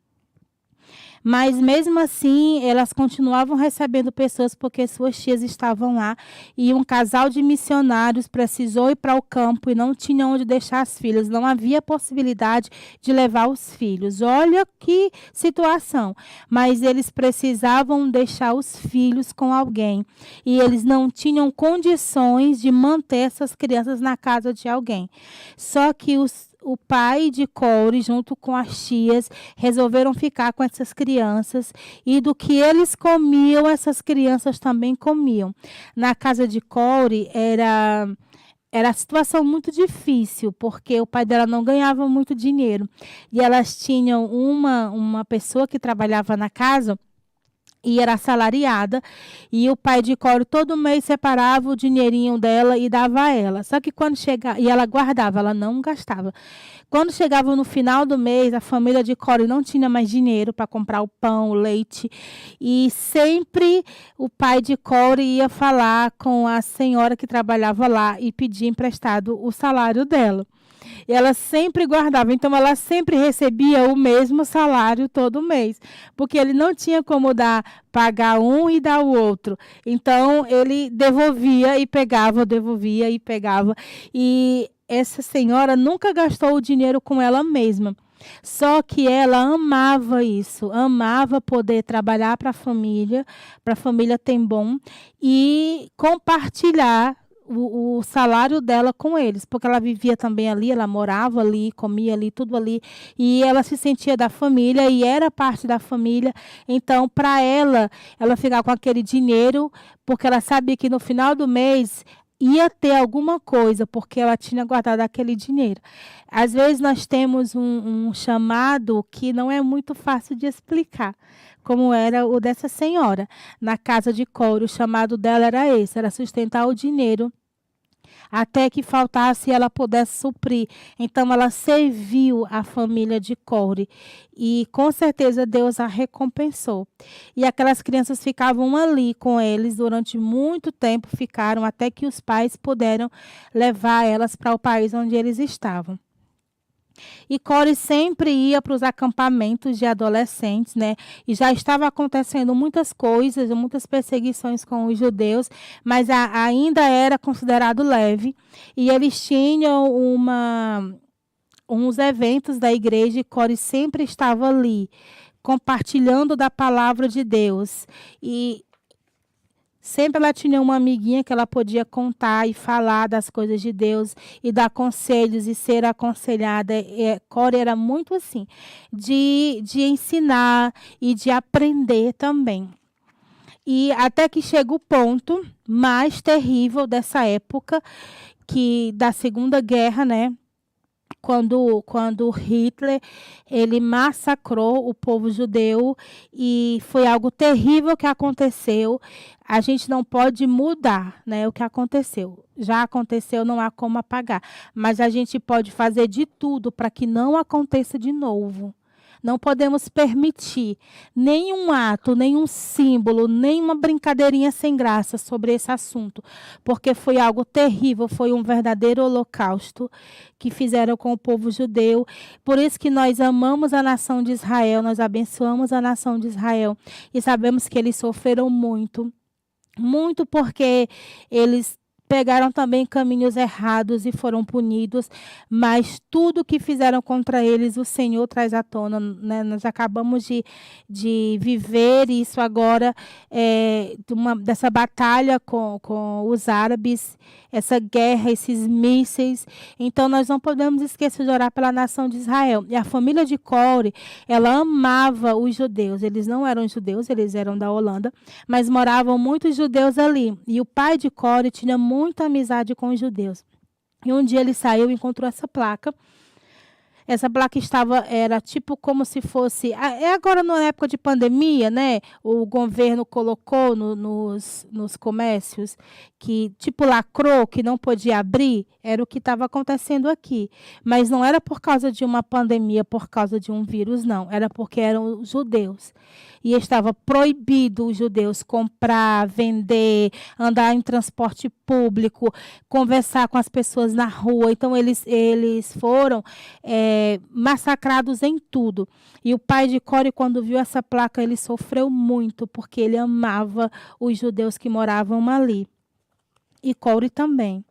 mas mesmo assim elas continuavam recebendo pessoas porque suas tias estavam lá, e um casal de missionários precisou ir para o campo e não tinha onde deixar as filhas, não havia possibilidade de levar os filhos. Olha que situação, mas eles precisavam deixar os filhos com alguém e eles não tinham condições de manter essas crianças na casa de alguém. Só que o pai de Core, junto com as tias, resolveram ficar com essas crianças, e do que eles comiam, essas crianças também comiam. Na casa de Core era a situação muito difícil, porque o pai dela não ganhava muito dinheiro. E elas tinham uma pessoa que trabalhava na casa, e era assalariada, e o pai de Core todo mês separava o dinheirinho dela e dava a ela. Só que quando chegava, e ela guardava, ela não gastava. Quando chegava no final do mês, a família de Core não tinha mais dinheiro para comprar o pão, o leite, e sempre o pai de Core ia falar com a senhora que trabalhava lá e pedir emprestado o salário dela. E ela sempre guardava, então ela sempre recebia o mesmo salário todo mês, porque ele não tinha como pagar um e dar o outro. Então ele devolvia e pegava, devolvia e pegava. E essa senhora nunca gastou o dinheiro com ela mesma. Só que ela amava isso, amava poder trabalhar para a família ter bom e compartilhar o salário dela com eles, porque ela vivia também ali, ela morava ali, comia ali, tudo ali, e ela se sentia da família e era parte da família. Então, para ela ficar com aquele dinheiro, porque ela sabia que no final do mês ia ter alguma coisa, porque ela tinha guardado aquele dinheiro. Às vezes nós temos um chamado que não é muito fácil de explicar, como era o dessa senhora. Na casa de Core, o chamado dela era esse, era sustentar o dinheiro até que faltasse e ela pudesse suprir. Então, ela serviu a família de Core e, com certeza, Deus a recompensou. E aquelas crianças ficavam ali com eles durante muito tempo, ficaram até que os pais puderam levar elas para o país onde eles estavam. E Core sempre ia para os acampamentos de adolescentes, né? E já estava acontecendo muitas coisas, muitas perseguições com os judeus, mas ainda era considerado leve. E eles tinham uns eventos da igreja e Core sempre estava ali, compartilhando da palavra de Deus. E sempre ela tinha uma amiguinha que ela podia contar e falar das coisas de Deus e dar conselhos e ser aconselhada. Core era muito assim, de ensinar e de aprender também. E até que chega o ponto mais terrível dessa época, da Segunda Guerra, né? Quando Hitler ele massacrou o povo judeu, e foi algo terrível que aconteceu. A gente não pode mudar, né, o que aconteceu. Já aconteceu, não há como apagar. Mas a gente pode fazer de tudo para que não aconteça de novo. Não podemos permitir nenhum ato, nenhum símbolo, nenhuma brincadeirinha sem graça sobre esse assunto, porque foi algo terrível, foi um verdadeiro holocausto que fizeram com o povo judeu. Por isso que nós amamos a nação de Israel, nós abençoamos a nação de Israel e sabemos que eles sofreram muito, muito, porque eles pegaram também caminhos errados e foram punidos, mas tudo que fizeram contra eles, o Senhor traz à tona, né? Nós acabamos de viver isso agora, dessa batalha com os árabes, essa guerra, esses mísseis. Então, nós não podemos esquecer de orar pela nação de Israel. E a família de Core, ela amava os judeus. Eles não eram judeus, eles eram da Holanda, mas moravam muitos judeus ali. E o pai de Core tinha muita amizade com os judeus. E um dia ele saiu e encontrou essa placa Essa placa era tipo como se fosse. É agora na época de pandemia, né? O governo colocou nos comércios que, tipo, lacrou, que não podia abrir. Era o que estava acontecendo aqui. Mas não era por causa de uma pandemia, por causa de um vírus, não. Era porque eram os judeus. E estava proibido os judeus comprar, vender, andar em transporte público, conversar com as pessoas na rua. Então, eles foram massacrados em tudo. E o pai de Core, quando viu essa placa, ele sofreu muito, porque ele amava os judeus que moravam ali. E Core também.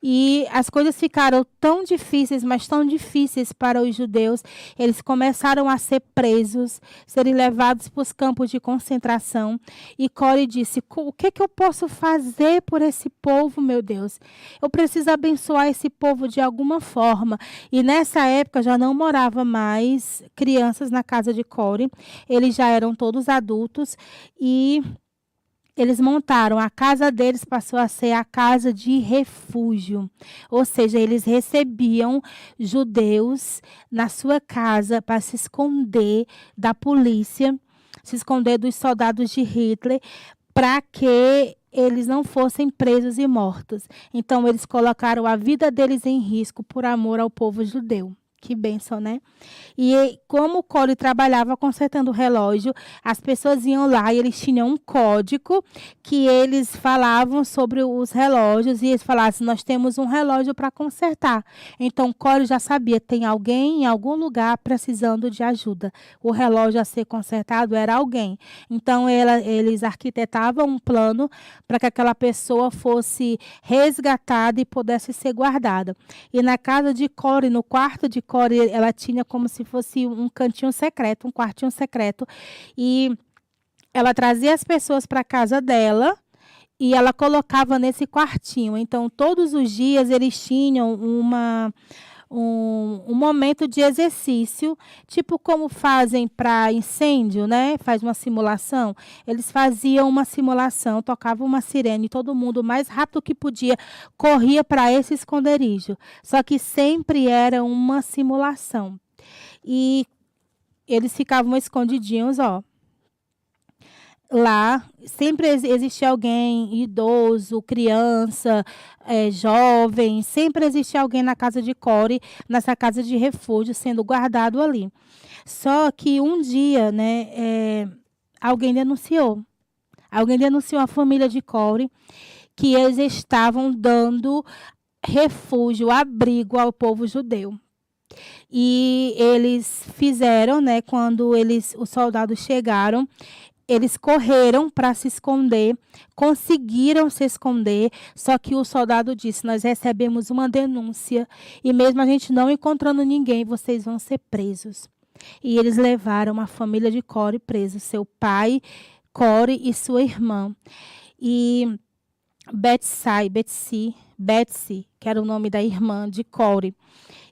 E as coisas ficaram tão difíceis, mas tão difíceis para os judeus. Eles começaram a ser presos, serem levados para os campos de concentração. E Core disse, o que eu posso fazer por esse povo, meu Deus? Eu preciso abençoar esse povo de alguma forma. E nessa época já não morava mais crianças na casa de Core. Eles já eram todos adultos e eles montaram, a casa deles passou a ser a casa de refúgio. Ou seja, eles recebiam judeus na sua casa para se esconder da polícia, se esconder dos soldados de Hitler, para que eles não fossem presos e mortos. Então, eles colocaram a vida deles em risco por amor ao povo judeu. Que bênção, né? E como o Core trabalhava consertando o relógio, as pessoas iam lá e eles tinham um código que eles falavam sobre os relógios e eles falavam assim, nós temos um relógio para consertar. Então, o Core já sabia, tem alguém em algum lugar precisando de ajuda. O relógio a ser consertado era alguém. Então, eles arquitetavam um plano para que aquela pessoa fosse resgatada e pudesse ser guardada. E na casa de Core, no quarto de Core, ela tinha como se fosse um cantinho secreto, um quartinho secreto. E ela trazia as pessoas para a casa dela e ela colocava nesse quartinho. Então, todos os dias eles tinham um momento de exercício, tipo como fazem para incêndio, né? Faz uma simulação. Eles faziam uma simulação, tocavam uma sirene, todo mundo o mais rápido que podia corria para esse esconderijo. Só que sempre era uma simulação. E eles ficavam escondidinhos, ó. Lá sempre existia alguém, idoso, criança, jovem, sempre existia alguém na casa de Core, nessa casa de refúgio, sendo guardado ali. Só que um dia, né, alguém denunciou a família de Core que eles estavam dando refúgio, abrigo ao povo judeu. E eles fizeram, né, quando os soldados chegaram, eles correram para se esconder, conseguiram se esconder, só que o soldado disse, nós recebemos uma denúncia e mesmo a gente não encontrando ninguém, vocês vão ser presos. E eles levaram a família de Core preso, seu pai, Core e sua irmã. E Betsy, que era o nome da irmã de Core.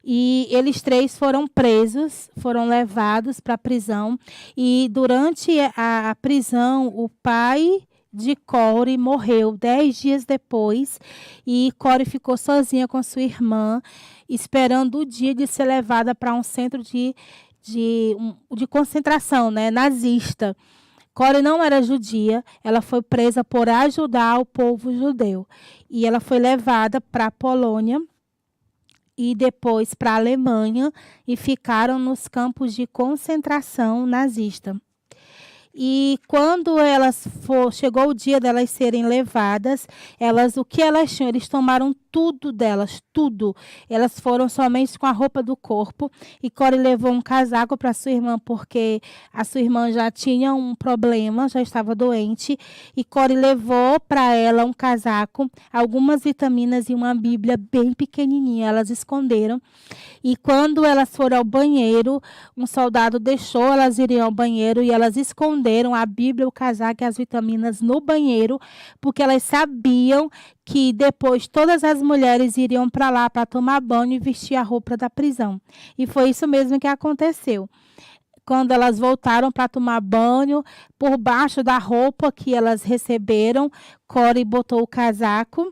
E eles 3 foram presos, foram levados para a prisão. E durante a prisão, o pai de Core morreu 10 dias depois. E Core ficou sozinha com sua irmã, esperando o dia de ser levada para um centro de concentração, né, nazista. Core não era judia, ela foi presa por ajudar o povo judeu. E ela foi levada para a Polônia e depois para a Alemanha e ficaram nos campos de concentração nazista. E quando chegou o dia delas serem levadas, o que elas tinham? Eles tomaram tudo delas, tudo. Elas foram somente com a roupa do corpo. E Core levou um casaco para sua irmã, porque a sua irmã já tinha um problema, já estava doente. E Core levou para ela um casaco, algumas vitaminas e uma Bíblia bem pequenininha. Elas esconderam. E quando elas foram ao banheiro, um soldado deixou elas irem ao banheiro e elas esconderam a Bíblia, o casaco e as vitaminas no banheiro, porque elas sabiam que depois todas as mulheres iriam para lá para tomar banho e vestir a roupa da prisão. E foi isso mesmo que aconteceu. Quando elas voltaram para tomar banho, por baixo da roupa que elas receberam, Core botou o casaco,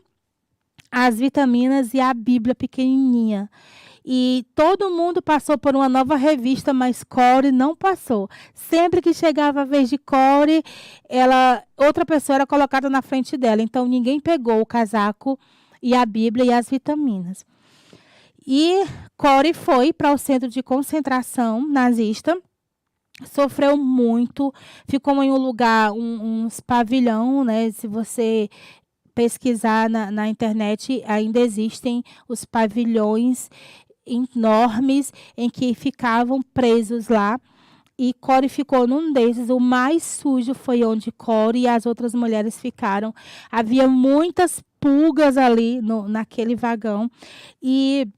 as vitaminas e a Bíblia pequenininha. E todo mundo passou por uma nova revista, mas Corey não passou. Sempre que chegava a vez de Corey, outra pessoa era colocada na frente dela. Então, ninguém pegou o casaco e a Bíblia e as vitaminas. E Corey foi para o centro de concentração nazista. Sofreu muito, ficou em um lugar, uns pavilhão, né? Se você pesquisar na internet, ainda existem os pavilhões enormes em que ficavam presos lá. E Corey ficou num desses. O mais sujo foi onde Corey e as outras mulheres ficaram. Havia muitas pulgas ali naquele vagão. E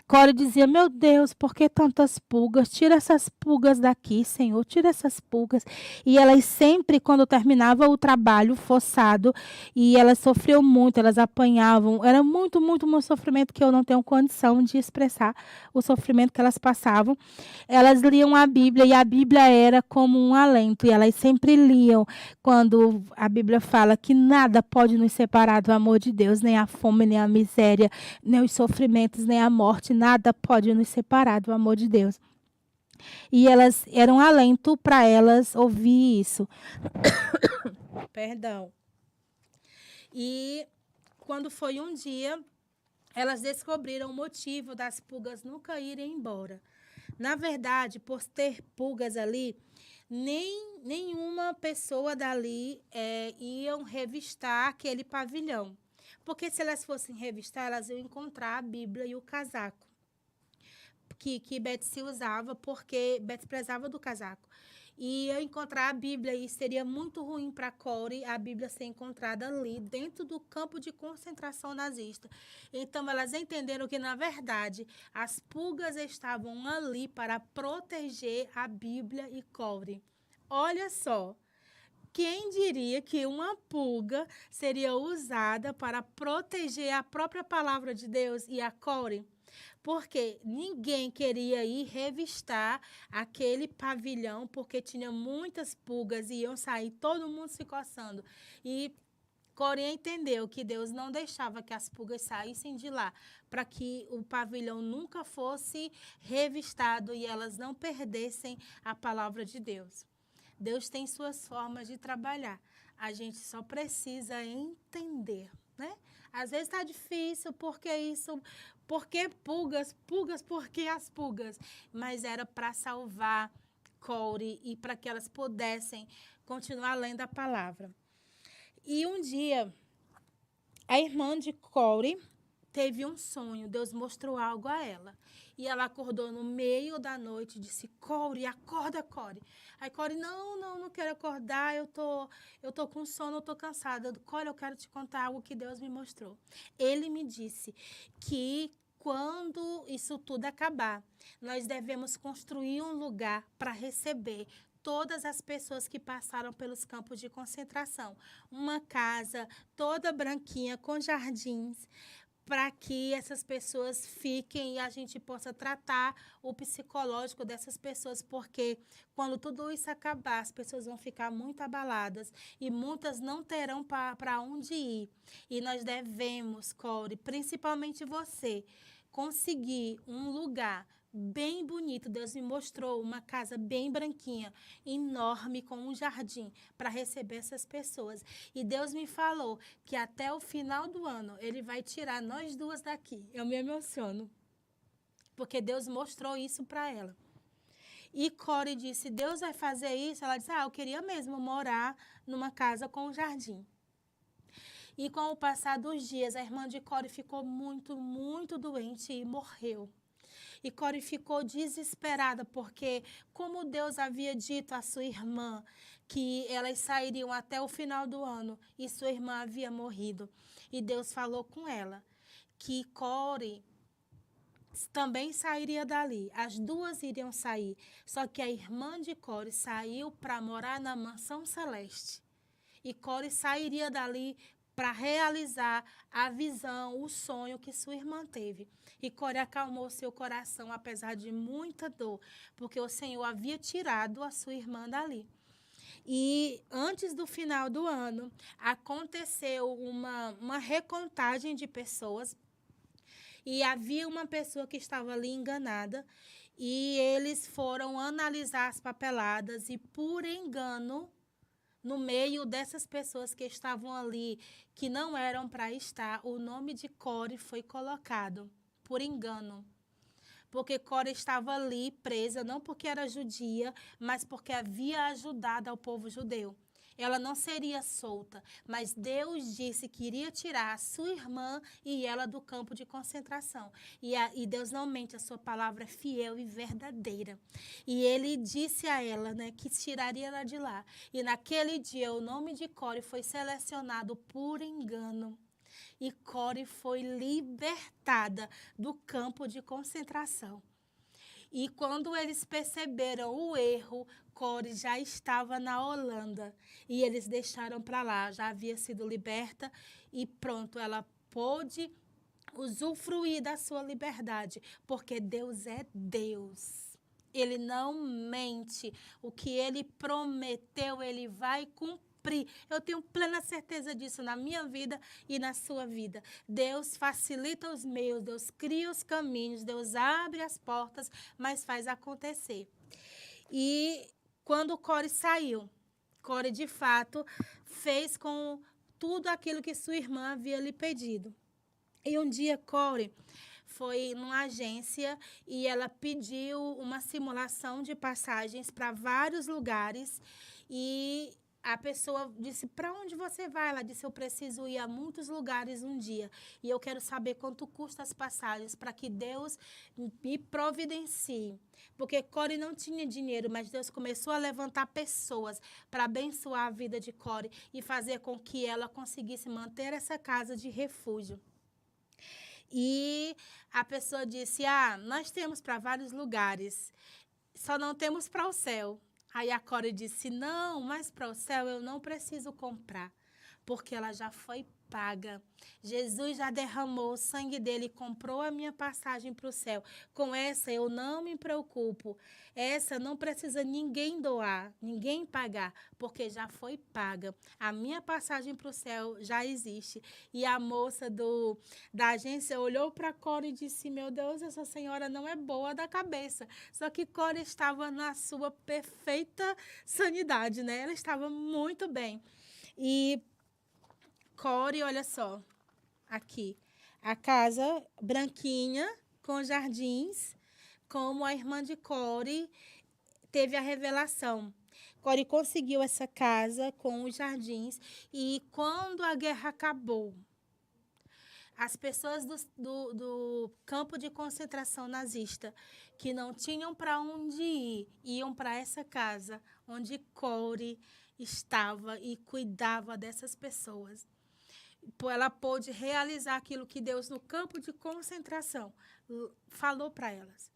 Corey dizia, meu Deus, por que tantas pulgas? Tira essas pulgas daqui, Senhor, tira essas pulgas. E elas sempre, quando terminava o trabalho forçado, e elas sofriam muito, elas apanhavam, era muito, muito, muito sofrimento que eu não tenho condição de expressar o sofrimento que elas passavam. Elas liam a Bíblia, e a Bíblia era como um alento, e elas sempre liam quando a Bíblia fala que nada pode nos separar do amor de Deus, nem a fome, nem a miséria, nem os sofrimentos, nem a morte, nada pode nos separar do amor de Deus. E elas eram um alento para elas ouvir isso. Perdão. E quando foi um dia, elas descobriram o motivo das pulgas nunca irem embora. Na verdade, por ter pulgas ali, nenhuma pessoa dali iam revistar aquele pavilhão. Porque se elas fossem revistar, elas iam encontrar a Bíblia e o casaco que Betsy usava, porque Betsy prezava do casaco. E ia encontrar a Bíblia, e seria muito ruim para Corey a Bíblia ser encontrada ali, dentro do campo de concentração nazista. Então, elas entenderam que, na verdade, as pulgas estavam ali para proteger a Bíblia e Corey. Olha só. Quem diria que uma pulga seria usada para proteger a própria palavra de Deus e a Corey? Porque ninguém queria ir revistar aquele pavilhão, porque tinha muitas pulgas e iam sair todo mundo se coçando. E Corey entendeu que Deus não deixava que as pulgas saíssem de lá, para que o pavilhão nunca fosse revistado e elas não perdessem a palavra de Deus. Deus tem suas formas de trabalhar. A gente só precisa entender, né? Às vezes está difícil, porque isso, porque pulgas, porque as pulgas. Mas era para salvar Corey e para que elas pudessem continuar lendo a palavra. E um dia, a irmã de Corey teve um sonho, Deus mostrou algo a ela. E ela acordou no meio da noite e disse, Corey, acorda, Corey. Aí Corey, não quero acordar, eu tô com sono, eu tô cansada. Corey, eu quero te contar algo que Deus me mostrou. Ele me disse que quando isso tudo acabar, nós devemos construir um lugar para receber todas as pessoas que passaram pelos campos de concentração. Uma casa toda branquinha, com jardins, para que essas pessoas fiquem e a gente possa tratar o psicológico dessas pessoas, porque quando tudo isso acabar, as pessoas vão ficar muito abaladas e muitas não terão para onde ir. E nós devemos, Corey, principalmente você, conseguir um lugar bem bonito. Deus me mostrou uma casa bem branquinha, enorme, com um jardim, para receber essas pessoas. E Deus me falou que até o final do ano, Ele vai tirar nós duas daqui. Eu me emociono, porque Deus mostrou isso para ela. E Corey disse, Deus vai fazer isso? Ela disse, eu queria mesmo morar numa casa com um jardim. E com o passar dos dias, a irmã de Corey ficou muito, muito doente e morreu. E Corey ficou desesperada, porque como Deus havia dito à sua irmã que elas sairiam até o final do ano, e sua irmã havia morrido. E Deus falou com ela que Corey também sairia dali. As duas iriam sair. Só que a irmã de Corey saiu para morar na mansão celeste. E Corey sairia dali para realizar a visão, o sonho que sua irmã teve. E Corey acalmou seu coração, apesar de muita dor, porque o Senhor havia tirado a sua irmã dali. E antes do final do ano, aconteceu uma recontagem de pessoas. E havia uma pessoa que estava ali enganada. E eles foram analisar as papeladas e, por engano, no meio dessas pessoas que estavam ali, que não eram para estar, o nome de Core foi colocado, por engano. Porque Core estava ali presa, não porque era judia, mas porque havia ajudado ao povo judeu. Ela não seria solta, mas Deus disse que iria tirar a sua irmã e ela do campo de concentração. E Deus não mente, a sua palavra é fiel e verdadeira. E ele disse a ela, né, que tiraria ela de lá. E naquele dia o nome de Core foi selecionado por engano. E Core foi libertada do campo de concentração. E quando eles perceberam o erro, Core já estava na Holanda. E eles deixaram para lá, já havia sido liberta e pronto, ela pôde usufruir da sua liberdade, porque Deus é Deus. Ele não mente. O que ele prometeu, ele vai cumprir. Eu tenho plena certeza disso na minha vida e na sua vida. Deus facilita os meios, Deus cria os caminhos, Deus abre as portas, mas faz acontecer. E quando Core saiu, Core de fato fez com tudo aquilo que sua irmã havia lhe pedido. E um dia Core foi numa agência e ela pediu uma simulação de passagens para vários lugares e a pessoa disse, para onde você vai? Ela disse, eu preciso ir a muitos lugares um dia. E eu quero saber quanto custa as passagens para que Deus me providencie. Porque Core não tinha dinheiro, mas Deus começou a levantar pessoas para abençoar a vida de Core e fazer com que ela conseguisse manter essa casa de refúgio. E a pessoa disse, nós temos para vários lugares, só não temos para o céu. Aí a Core disse, não, mas para o céu eu não preciso comprar, porque ela já foi paga. Jesus já derramou o sangue dele e comprou a minha passagem para o céu. Com essa eu não me preocupo. Essa não precisa ninguém doar, ninguém pagar, porque já foi paga. A minha passagem para o céu já existe. E a moça da agência olhou para Core e disse, meu Deus, essa senhora não é boa da cabeça. Só que Core estava na sua perfeita sanidade, né? Ela estava muito bem. E Core, olha só, aqui, a casa branquinha, com jardins, como a irmã de Core teve a revelação. Core conseguiu essa casa com os jardins e quando a guerra acabou, as pessoas do campo de concentração nazista, que não tinham para onde ir, iam para essa casa, onde Core estava e cuidava dessas pessoas. Ela pôde realizar aquilo que Deus, no campo de concentração, falou para elas.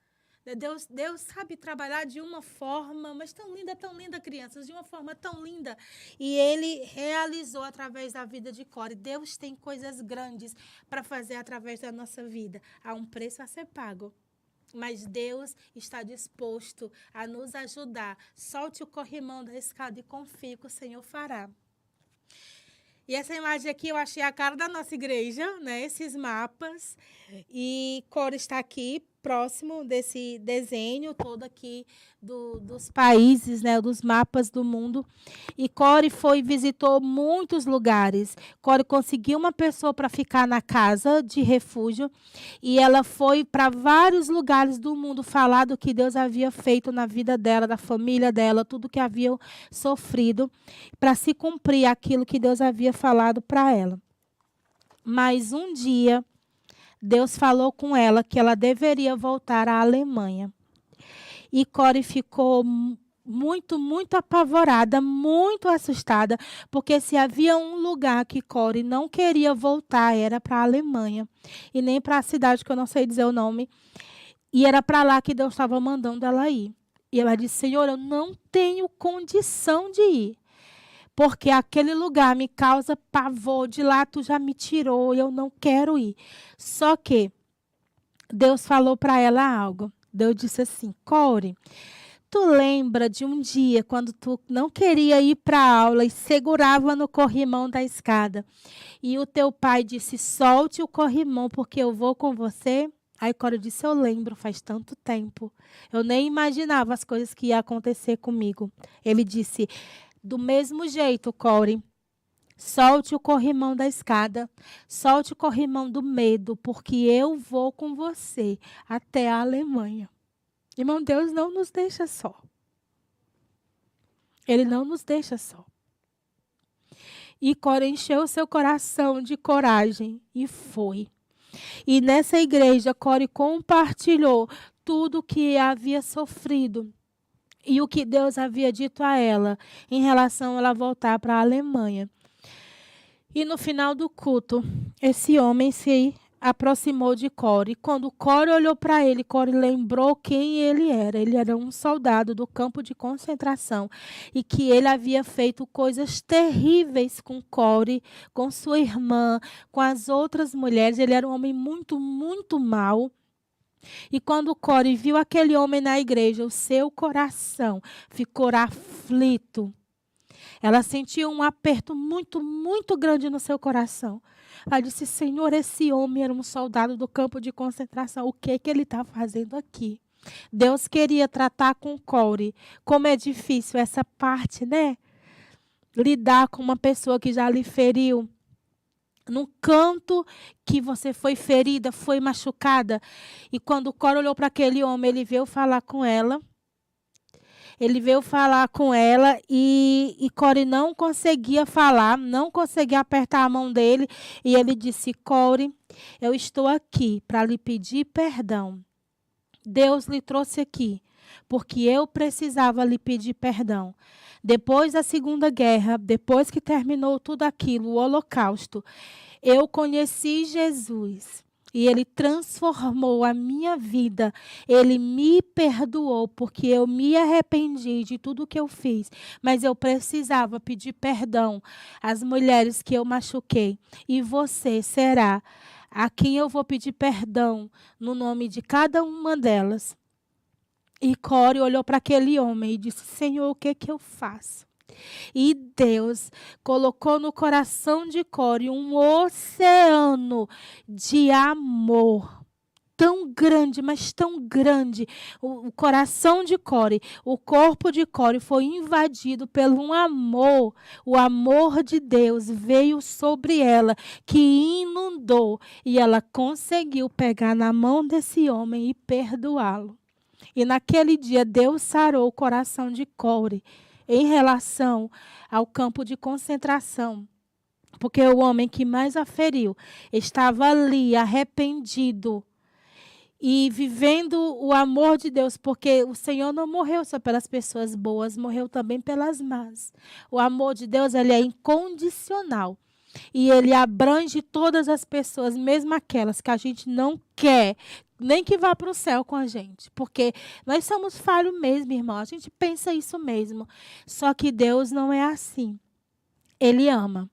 Deus sabe trabalhar de uma forma, mas tão linda, crianças, de uma forma tão linda. E ele realizou através da vida de Core. Deus tem coisas grandes para fazer através da nossa vida. Há um preço a ser pago. Mas Deus está disposto a nos ajudar. Solte o corrimão da escada e confie que o Senhor fará. E essa imagem aqui eu achei a cara da nossa igreja, né? Esses mapas. E Core está aqui, próximo desse desenho todo aqui dos países, né? Dos mapas do mundo. E Core visitou muitos lugares. Core conseguiu uma pessoa para ficar na casa de refúgio. E ela foi para vários lugares do mundo falar do que Deus havia feito na vida dela, da família dela, tudo que haviam sofrido, para se cumprir aquilo que Deus havia falado para ela. Mas um dia, Deus falou com ela que ela deveria voltar à Alemanha. E Core ficou muito apavorada, muito assustada, porque se havia um lugar que Core não queria voltar, era para a Alemanha. E nem para a cidade, que eu não sei dizer o nome. E era para lá que Deus estava mandando ela ir. E ela disse, Senhor, eu não tenho condição de ir. Porque aquele lugar me causa pavor, de lá tu já me tirou, eu não quero ir. Só que Deus falou para ela algo. Deus disse assim, Core, tu tu lembra de um dia quando tu não queria ir para a aula e segurava no corrimão da escada e o teu pai disse, solte o corrimão porque eu vou com você? Aí Cori disse, eu lembro, faz tanto tempo. Eu nem imaginava as coisas que iam acontecer comigo. Ele disse, do mesmo jeito, Cori, solte o corrimão da escada, solte o corrimão do medo, porque eu vou com você até a Alemanha. Irmão, Deus não nos deixa só. Ele não nos deixa só. E Cori encheu seu coração de coragem e foi. E nessa igreja, Cori compartilhou tudo o que havia sofrido e o que Deus havia dito a ela em relação a ela voltar para a Alemanha. E no final do culto, esse homem se aproximou de Cori. Quando Cori olhou para ele, Cori lembrou quem ele era. Ele era um soldado do campo de concentração e que ele havia feito coisas terríveis com Cori, com sua irmã, com as outras mulheres. Ele era um homem muito, muito mau. E quando Cori viu aquele homem na igreja, o seu coração ficou aflito. Ela sentiu um aperto muito, muito grande no seu coração. Ela disse, Senhor, esse homem era um soldado do campo de concentração. O que ele está fazendo aqui? Deus queria tratar com Cori. Como é difícil essa parte, né? Lidar com uma pessoa que já lhe feriu. Num canto que você foi ferida, foi machucada. E quando Cori olhou para aquele homem, ele veio falar com ela. Ele veio falar com ela e Cori não conseguia falar, não conseguia apertar a mão dele. E ele disse, Cori, eu estou aqui para lhe pedir perdão. Deus lhe trouxe aqui porque eu precisava lhe pedir perdão. Depois da Segunda Guerra, depois que terminou tudo aquilo, o Holocausto, eu conheci Jesus. E ele transformou a minha vida. Ele me perdoou porque eu me arrependi de tudo que eu fiz. Mas eu precisava pedir perdão às mulheres que eu machuquei. E você será a quem eu vou pedir perdão no nome de cada uma delas. E Cori olhou para aquele homem e disse, Senhor, o que eu faço? E Deus colocou no coração de Cori um oceano de amor. Tão grande, mas tão grande. O coração de Cori, o corpo de Cori foi invadido pelo um amor. O amor de Deus veio sobre ela, que inundou. E ela conseguiu pegar na mão desse homem e perdoá-lo. E naquele dia Deus sarou o coração de Cori em relação ao campo de concentração. Porque o homem que mais a feriu estava ali arrependido e vivendo o amor de Deus, porque o Senhor não morreu só pelas pessoas boas, morreu também pelas más. O amor de Deus, ele é incondicional. E ele abrange todas as pessoas, mesmo aquelas que a gente não quer, nem que vá para o céu com a gente. Porque nós somos falhos mesmo, irmão. A gente pensa isso mesmo. Só que Deus não é assim. Ele ama.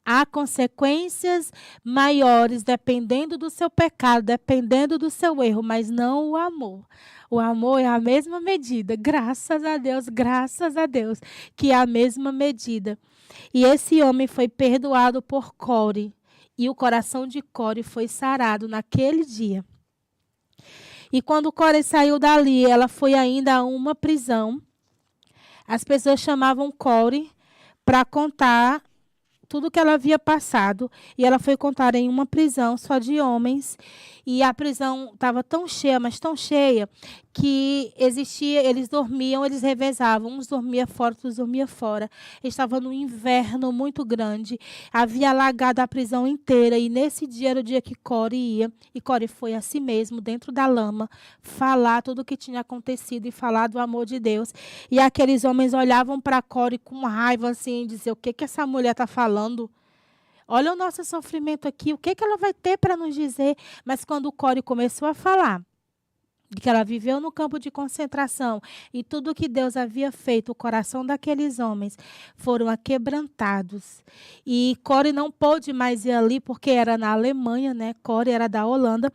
Há consequências maiores dependendo do seu pecado, dependendo do seu erro, mas não o amor. O amor é a mesma medida. Graças a Deus, que é a mesma medida. E esse homem foi perdoado por Cori. E o coração de Cori foi sarado naquele dia. E quando Cori saiu dali, ela foi ainda a uma prisão. As pessoas chamavam Cori para contar tudo que ela havia passado. E ela foi contar em uma prisão só de homens. E a prisão estava tão cheia, mas tão cheia, que eles dormiam, eles revezavam. Uns dormiam fora, outros dormiam fora. Estava no inverno muito grande. Havia alagado a prisão inteira. E nesse dia era o dia que Cori ia. E Cori foi a si mesmo, dentro da lama, falar tudo o que tinha acontecido e falar do amor de Deus. E aqueles homens olhavam para Cori com raiva, assim, e diziam, o que essa mulher está falando? Olha o nosso sofrimento aqui, o que ela vai ter para nos dizer? Mas quando Cori começou a falar que ela viveu no campo de concentração e tudo que Deus havia feito, o coração daqueles homens foram aquebrantados. E Corrie não pôde mais ir ali porque era na Alemanha, né? Corrie era da Holanda,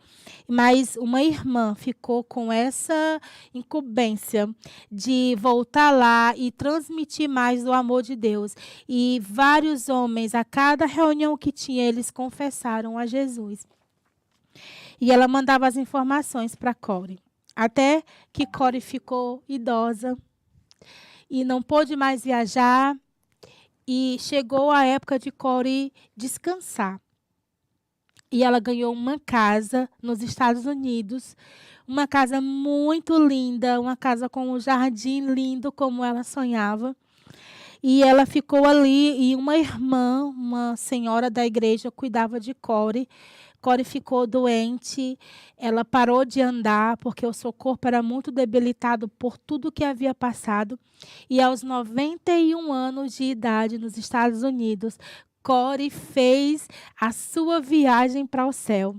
mas uma irmã ficou com essa incumbência de voltar lá e transmitir mais do amor de Deus. E vários homens, a cada reunião que tinha, eles confessaram a Jesus. E ela mandava as informações para Corrie. Até que Corrie ficou idosa e não pôde mais viajar. E chegou a época de Corrie descansar. E ela ganhou uma casa nos Estados Unidos. Uma casa muito linda, uma casa com um jardim lindo como ela sonhava. E ela ficou ali e uma irmã, uma senhora da igreja, cuidava de Corrie. Corrie ficou doente, ela parou de andar porque o seu corpo era muito debilitado por tudo que havia passado. E aos 91 anos de idade, nos Estados Unidos, Corrie fez a sua viagem para o céu.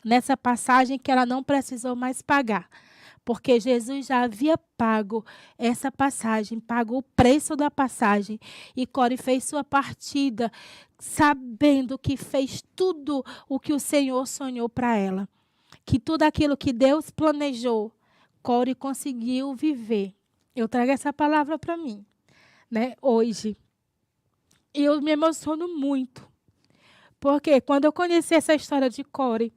Nessa passagem que ela não precisou mais pagar, porque Jesus já havia pago essa passagem, pagou o preço da passagem. E Corrie fez sua partida, sabendo que fez tudo o que o Senhor sonhou para ela. Que tudo aquilo que Deus planejou, Corrie conseguiu viver. Eu trago essa palavra para mim, né, hoje. E eu me emociono muito. Porque quando eu conheci essa história de Corrie,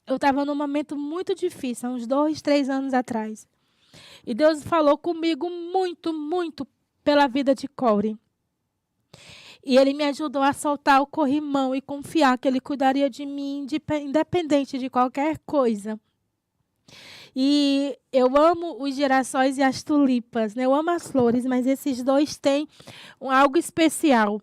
eu estava num momento muito difícil, há uns 2, 3 anos atrás. E Deus falou comigo muito, muito pela vida de Corrie. E Ele me ajudou a soltar o corrimão e confiar que Ele cuidaria de mim, independente de qualquer coisa. E eu amo os girassóis e as tulipas, né? Eu amo as flores, mas esses dois têm algo especial.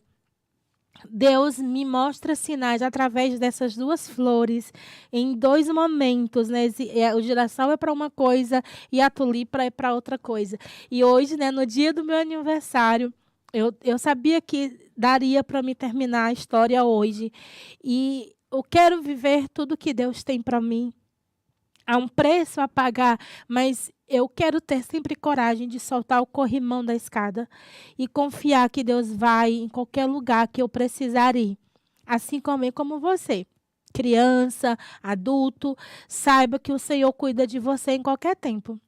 Deus me mostra sinais através dessas duas flores em 2 momentos, né? O girassol é para uma coisa e a tulipa é para outra coisa. E hoje, né, no dia do meu aniversário, eu sabia que daria para me terminar a história hoje. E eu quero viver tudo que Deus tem para mim. Há um preço a pagar, mas eu quero ter sempre coragem de soltar o corrimão da escada e confiar que Deus vai em qualquer lugar que eu precisar ir. Assim como você, criança, adulto, saiba que o Senhor cuida de você em qualquer tempo.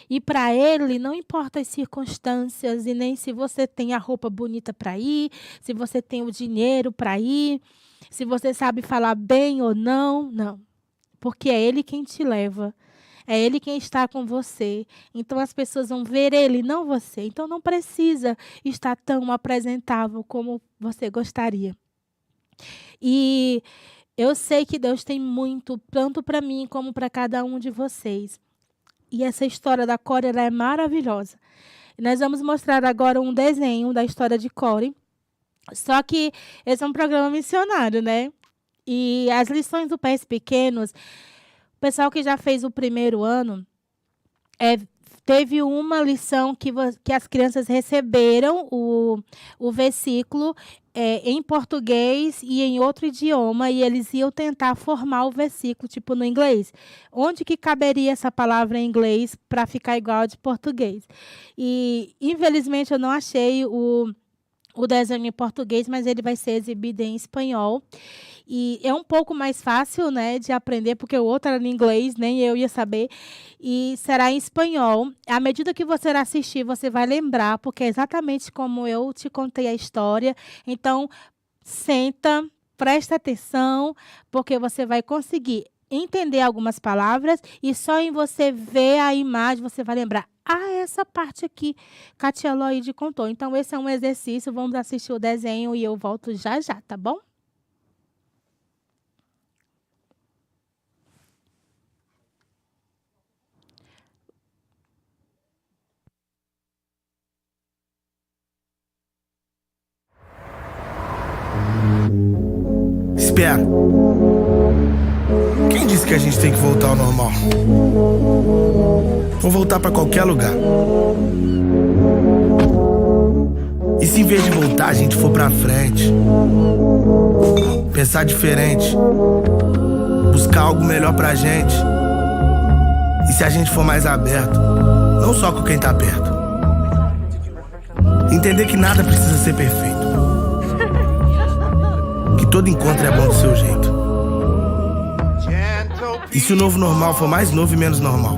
E para Ele não importa as circunstâncias e nem se você tem a roupa bonita para ir, se você tem o dinheiro para ir, se você sabe falar bem ou não, não. Porque é Ele quem te leva. É Ele quem está com você. Então as pessoas vão ver Ele, não você. Então não precisa estar tão apresentável como você gostaria. E eu sei que Deus tem muito, tanto para mim como para cada um de vocês. E essa história da Corrie ela é maravilhosa. E nós vamos mostrar agora um desenho da história de Corrie. Só que esse é um programa missionário, né? E as lições do Pés Pequenos, o pessoal que já fez o primeiro ano, teve uma lição que as crianças receberam o versículo em português e em outro idioma, e eles iam tentar formar o versículo, tipo no inglês. Onde que caberia essa palavra em inglês para ficar igual a de português? E, infelizmente, eu não achei o desenho em português, mas ele vai ser exibido em espanhol. E é um pouco mais fácil, né, de aprender, porque o outro era em inglês, nem eu ia saber. E será em espanhol. À medida que você assistir, você vai lembrar, porque é exatamente como eu te contei a história. Então, senta, presta atenção, porque você vai conseguir entender algumas palavras e só em você ver a imagem, você vai lembrar. Essa parte aqui, Katia Loide contou. Então, esse é um exercício. Vamos assistir o desenho e eu volto já já, tá bom? Espera. Quem disse que a gente tem que voltar ao normal? Ou voltar pra qualquer lugar? E se em vez de voltar a gente for pra frente? Pensar diferente, buscar algo melhor pra gente. E se a gente for mais aberto, não só com quem tá perto. Entender que nada precisa ser perfeito. Que todo encontro é bom do seu jeito. E se o novo normal for mais novo e menos normal?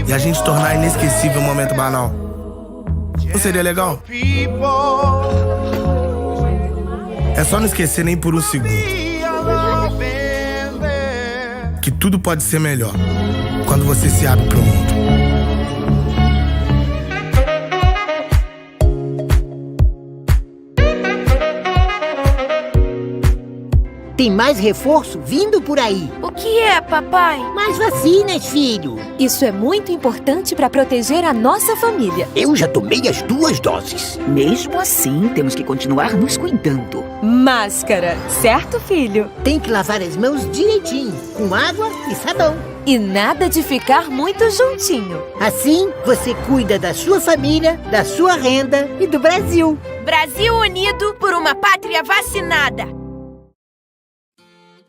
E a gente tornar inesquecível um momento banal? Não seria legal? É só não esquecer nem por um segundo que tudo pode ser melhor quando você se abre pro mundo. Tem mais reforço vindo por aí. O que é, papai? Mais vacinas, filho. Isso é muito importante para proteger a nossa família. Eu já tomei as 2 doses. Mesmo assim, temos que continuar nos cuidando. Máscara, certo, filho? Tem que lavar as mãos direitinho, com água e sabão. E nada de ficar muito juntinho. Assim, você cuida da sua família, da sua renda e do Brasil. Brasil unido por uma pátria vacinada.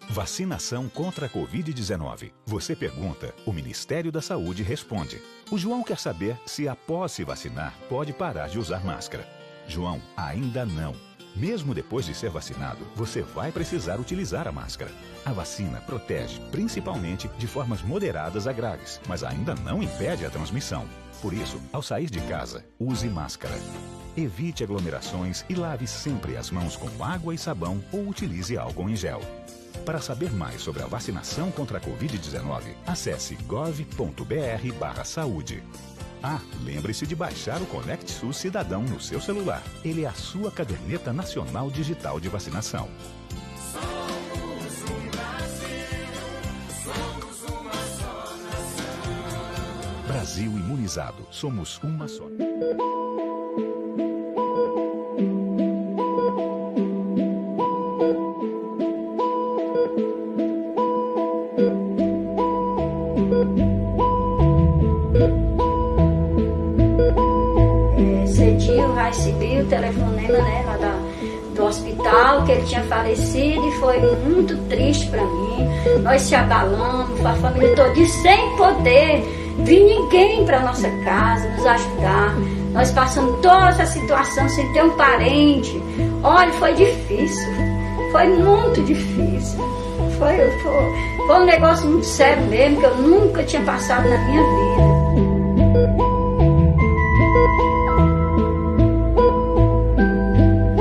Vacinação contra a Covid-19. Você pergunta, o Ministério da Saúde responde. O João quer saber se após se vacinar pode parar de usar máscara. João, ainda não. Mesmo depois de ser vacinado, você vai precisar utilizar a máscara. A vacina protege, principalmente de formas moderadas a graves, mas ainda não impede a transmissão. Por isso, ao sair de casa, use máscara. Evite aglomerações e lave sempre as mãos com água e sabão ou utilize álcool em gel. Para saber mais sobre a vacinação contra a Covid-19, acesse gov.br/saúde. Ah, lembre-se de baixar o Conect SUS Cidadão no seu celular. Ele é a sua caderneta nacional digital de vacinação. Somos um Brasil, somos uma só nação. Brasil imunizado, somos uma só. Cedinho recebi o telefonema, né, lá do hospital, que ele tinha falecido, e foi muito triste para mim. Nós se abalamos, a família toda, sem poder vir ninguém para nossa casa nos ajudar. Nós passamos toda essa situação sem ter um parente. Olha, foi difícil, foi muito difícil. Foi um negócio muito sério mesmo, que eu nunca tinha passado na minha vida.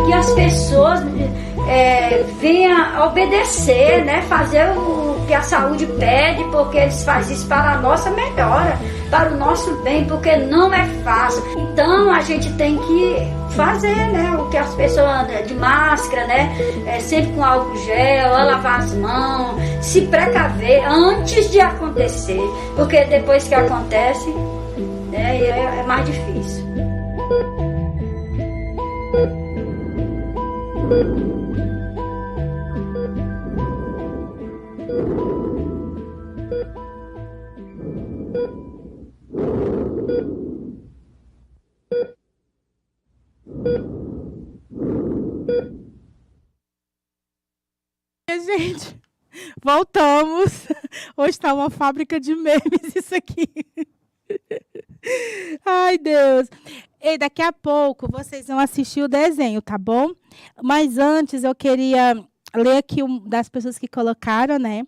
Que as pessoas venham obedecer, né? Fazer o que a saúde pede, porque eles fazem isso para a nossa melhora, para o nosso bem, porque não é fácil. Então a gente tem que fazer, né? O que as pessoas andam de máscara, né? Sempre com álcool gel, lavar as mãos, se precaver antes de acontecer, porque depois que acontece, né, é mais difícil. Gente, voltamos. Hoje está uma fábrica de memes isso aqui. Ai, Deus. E daqui a pouco vocês vão assistir o desenho, tá bom? Mas antes eu queria ler aqui das pessoas que colocaram, né?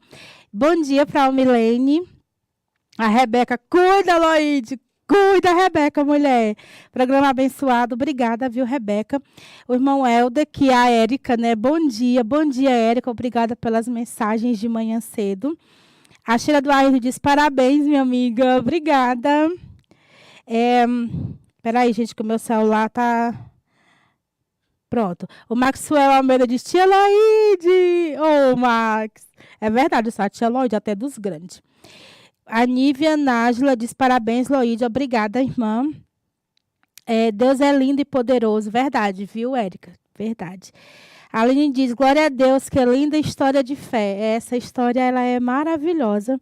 Bom dia para a Milene. A Rebeca, cuida, Loide. Cuida, Rebeca, mulher. Programa abençoado. Obrigada, viu, Rebeca? O irmão Helder, que é a Érica, né? Bom dia, Érica. Obrigada pelas mensagens de manhã cedo. A Sheila do Ayrton diz, parabéns, minha amiga. Obrigada. Peraí, gente, que o meu celular tá... Pronto. O Maxwell Almeida diz, tia Loide. Ô, Max. É verdade, só a tia Loide, até dos grandes. A Nívia Nájila diz, parabéns, Loide. Obrigada, irmã. Deus é lindo e poderoso. Verdade, viu, Érica? Verdade. A Aline diz, glória a Deus, que linda história de fé. Essa história ela é maravilhosa.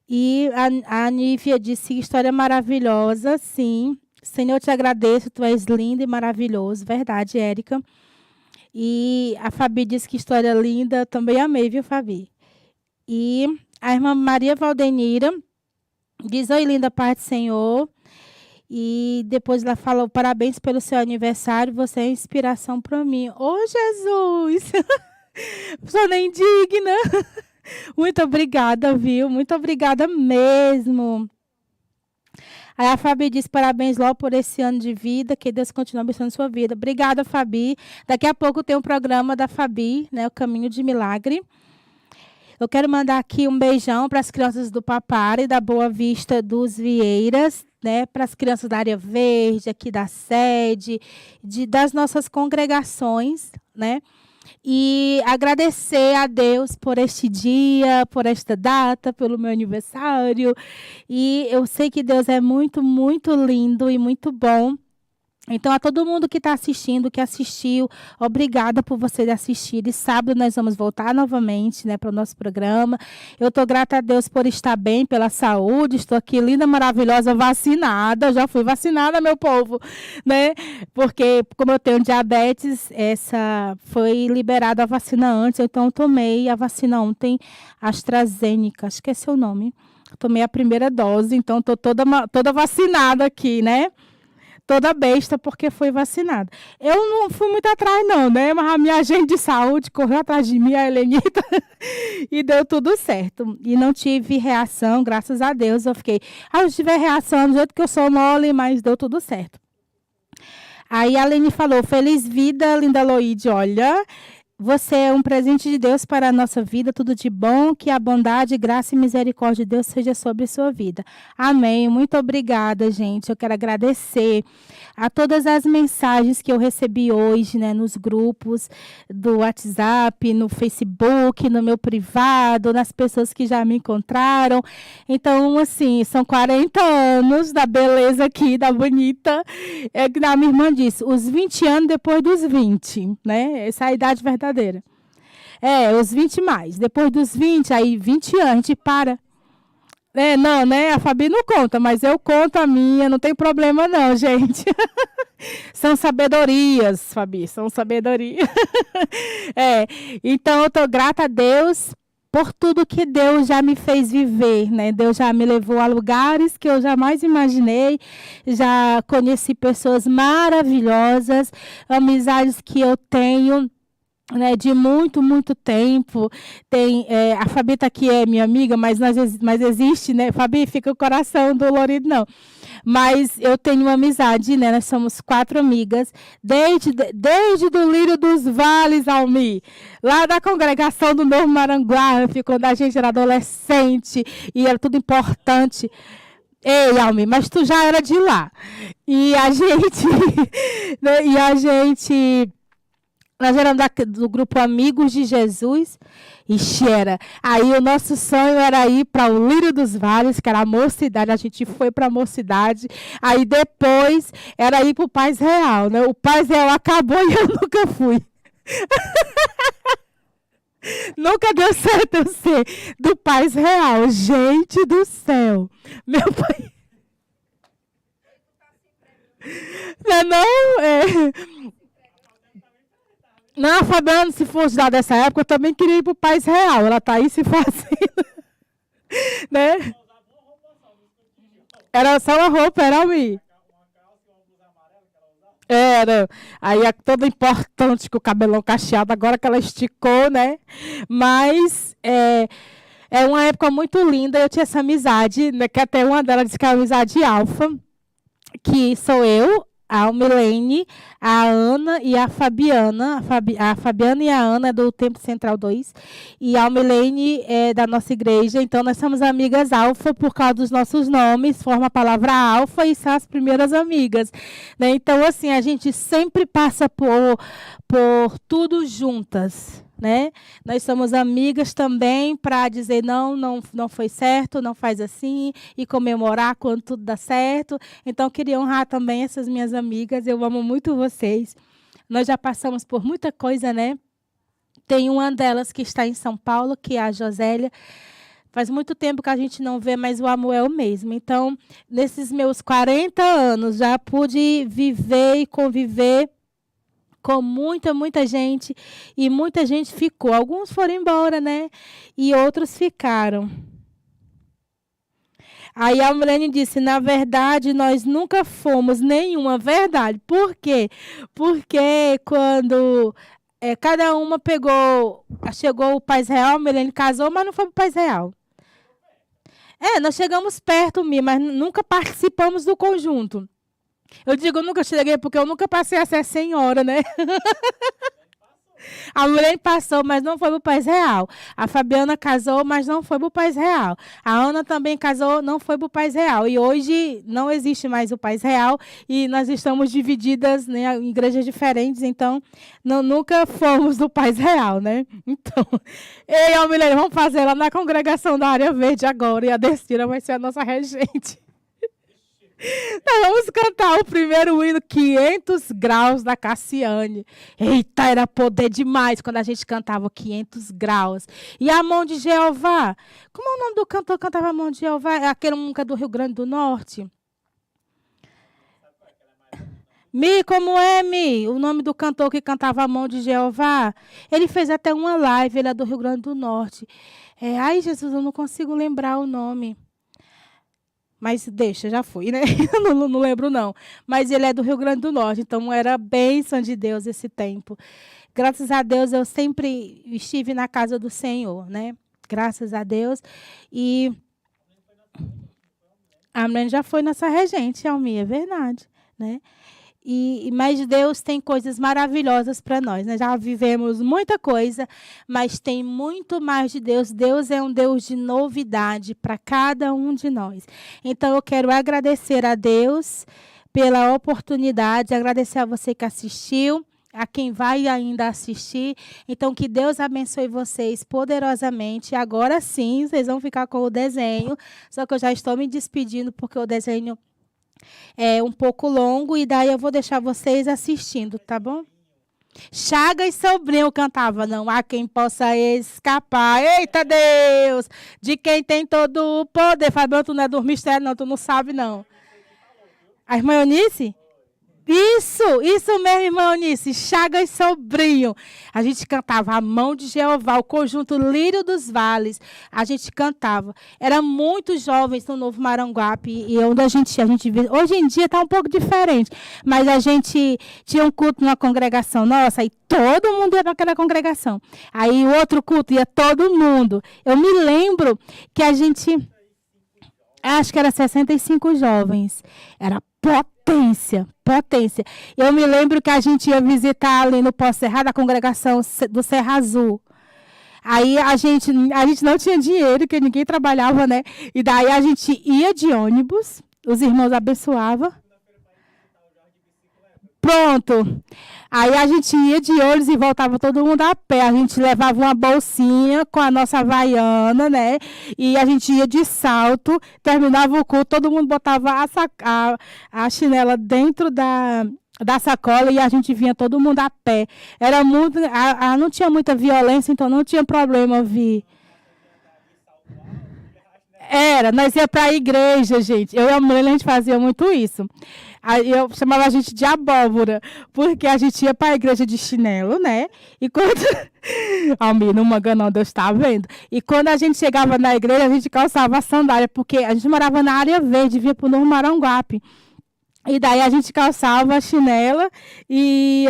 E a Nívia disse, história maravilhosa, sim. Senhor, te agradeço, tu és lindo e maravilhoso. Verdade, Érica. E a Fabi disse que história linda. Também amei, viu, Fabi? E A irmã Maria Valdenira diz: oi, linda paz do Senhor. E depois ela falou: parabéns pelo seu aniversário, você é inspiração para mim. Ô, Jesus! Sou nem digna. Muito obrigada, viu? Muito obrigada mesmo. Aí a Fabi diz: parabéns logo por esse ano de vida, que Deus continue abençoando sua vida. Obrigada, Fabi. Daqui a pouco tem um programa da Fabi, né, o Caminho de Milagre. Eu quero mandar aqui um beijão para as crianças do Papara e da Boa Vista dos Vieiras, né, para as crianças da área verde, aqui da sede, das nossas congregações, né? E agradecer a Deus por este dia, por esta data, pelo meu aniversário. E eu sei que Deus é muito, muito lindo e muito bom. Então, a todo mundo que está assistindo, que assistiu, obrigada por vocês assistirem. Sábado nós vamos voltar novamente, né, para o nosso programa. Eu estou grata a Deus por estar bem, pela saúde. Estou aqui linda, maravilhosa, vacinada. Já fui vacinada, meu povo, né? Porque, como eu tenho diabetes, essa foi liberada a vacina antes. Então, eu tomei a vacina ontem, AstraZeneca, acho que é seu nome. Eu tomei a primeira dose, então estou toda vacinada aqui, né? Toda besta porque foi vacinada. Eu não fui muito atrás, não, né? Mas a minha agente de saúde correu atrás de mim, a Helenita, e deu tudo certo. E não tive reação, graças a Deus. Eu fiquei, se tiver reação do jeito que eu sou mole, mas deu tudo certo. Aí a Lene falou: feliz vida, linda Loide. Olha, você é um presente de Deus para a nossa vida, tudo de bom, que a bondade, graça e misericórdia de Deus seja sobre a sua vida. Amém. Muito obrigada, gente. Eu quero agradecer a todas as mensagens que eu recebi hoje, né, nos grupos do WhatsApp, no Facebook, no meu privado, nas pessoas que já me encontraram. Então, assim, são 40 anos da beleza aqui, da bonita. A minha irmã disse, os 20 anos depois dos 20, né? Essa é a idade verdadeira. Os 20 mais. Depois dos 20, aí 20 anos, a gente para. Não, né? A Fabi não conta, mas eu conto a minha, não tem problema não, gente. São sabedorias, Fabi, são sabedoria. Então, eu estou grata a Deus por tudo que Deus já me fez viver, né? Deus já me levou a lugares que eu jamais imaginei, já conheci pessoas maravilhosas, amizades que eu tenho, né, de muito, muito tempo. Tem, a Fabi está aqui, é minha amiga, mas existe, né? Fabi, fica o coração dolorido, não. Mas eu tenho uma amizade, né? Nós somos 4 amigas, desde do Lírio dos Vales, Almi, lá da congregação do Novo Maranguá, quando a gente era adolescente e era tudo importante. Ei, Almi, mas tu já era de lá. E a gente... Nós éramos do grupo Amigos de Jesus. Ixi, era. Aí o nosso sonho era ir para o Lírio dos Vales, que era a Mocidade. A gente foi para a Mocidade. Aí depois era ir para o Paz Real, né? O Paz Real acabou e eu nunca fui. Nunca deu certo eu ser do Paz Real. Gente do céu. Meu pai... Não, a Fabiana, se fosse lá dessa época, eu também queria ir para o Paz Real. Ela está aí se fazendo. Né? Era só uma roupa, era mim. Era. Aí é toda importante com o cabelão cacheado, agora que ela esticou, né? Mas é uma época muito linda. Eu tinha essa amizade, né? Que até uma delas disse que é a amizade alfa, que sou eu, a Almilene, a Ana e a Fabiana. A Fabiana e a Ana é do Tempo Central 2. E a Almilene é da nossa igreja. Então, nós somos amigas alfa por causa dos nossos nomes. Forma a palavra alfa e são as primeiras amigas. Né? Então, assim, a gente sempre passa por tudo juntas. Né? Nós somos amigas também para dizer não foi certo, não faz assim, e comemorar quando tudo dá certo. Então, queria honrar também essas minhas amigas. Eu amo muito vocês. Nós já passamos por muita coisa, né? Tem uma delas que está em São Paulo, que é a Josélia. Faz muito tempo que a gente não vê, mas o amor é o mesmo. Então, nesses meus 40 anos, já pude viver e conviver com muita gente, e muita gente ficou. Alguns foram embora, né? E outros ficaram. Aí a Milene disse, na verdade, nós nunca fomos nenhuma. Verdade. Por quê? Porque quando cada uma chegou o Paz Real, a Milene casou, mas não foi para o Paz Real. Nós chegamos perto, mas nunca participamos do conjunto. Eu digo nunca cheguei porque eu nunca passei a ser senhora, né? A Milene passou, mas não foi para o Paz Real. A Fabiana casou, mas não foi para o Paz Real. A Ana também casou, não foi para o Paz Real. E hoje não existe mais o Paz Real e nós estamos divididas, né, em igrejas diferentes, então nunca fomos do Paz Real, né? Então, eu e a Milene vamos fazer lá na congregação da Área Verde agora e a Destina vai ser a nossa regente. Nós vamos cantar o primeiro hino, 500 graus, da Cassiane. Eita, era poder demais quando a gente cantava 500 graus. E a mão de Jeová. Como é o nome do cantor que cantava a mão de Jeová? É aquele música do Rio Grande do Norte. Como é, Mi? O nome do cantor que cantava a mão de Jeová? Ele fez até uma live, ele é do Rio Grande do Norte. Ai, Jesus, eu não consigo lembrar o nome. Mas deixa, já fui, né? não lembro, não. Mas ele é do Rio Grande do Norte, então era bênção de Deus esse tempo. Graças a Deus, eu sempre estive na casa do Senhor, né? Graças a Deus. E a Milene já foi nossa regente, Almi, é verdade, né? Mas Deus tem coisas maravilhosas para nós, né? Já vivemos muita coisa, mas tem muito mais de Deus. Deus é um Deus de novidade para cada um de nós. Então, eu quero agradecer a Deus pela oportunidade, agradecer a você que assistiu, a quem vai ainda assistir. Então, que Deus abençoe vocês poderosamente. Agora sim, vocês vão ficar com o desenho, só que eu já estou me despedindo, porque o desenho é um pouco longo, e daí eu vou deixar vocês assistindo, tá bom? Chaga e Sobrinho cantava, não há quem possa escapar. Eita Deus! De quem tem todo o poder. Fabiano, tu não é do mistério, não, tu não sabe, não. A irmã Eunice? Isso mesmo, irmã Eunice. Chaga e Sobrinho. A gente cantava a mão de Jeová, o conjunto Lírio dos Vales. A gente cantava. Era muito jovens no Novo Maranguape. E onde a gente via. Hoje em dia está um pouco diferente. Mas a gente tinha um culto numa congregação nossa, e todo mundo ia para aquela congregação. Aí o outro culto ia todo mundo. Eu me lembro que a gente. Acho que era 65 jovens. Era potência. Eu me lembro que a gente ia visitar ali no Pós-Cerrado a congregação do Serra Azul. Aí a gente não tinha dinheiro, porque ninguém trabalhava, né? E daí a gente ia de ônibus, os irmãos abençoavam. Pronto. Aí a gente ia de ônibus e voltava todo mundo a pé. A gente levava uma bolsinha com a nossa havaiana, né? E a gente ia de salto, terminava o culto, todo mundo botava a chinela dentro da sacola e a gente vinha todo mundo a pé. Era muito, não tinha muita violência, então não tinha problema vir. Nós ia para a igreja, gente. Eu e a Milene, a gente fazia muito isso. Aí eu chamava a gente de abóbora, porque a gente ia para a igreja de chinelo, né? E quando... Almir, não manga não, Deus está vendo. E quando a gente chegava na igreja, a gente calçava a sandália, porque a gente morava na Área Verde, via para o Novo Maranguape. E daí a gente calçava a chinela e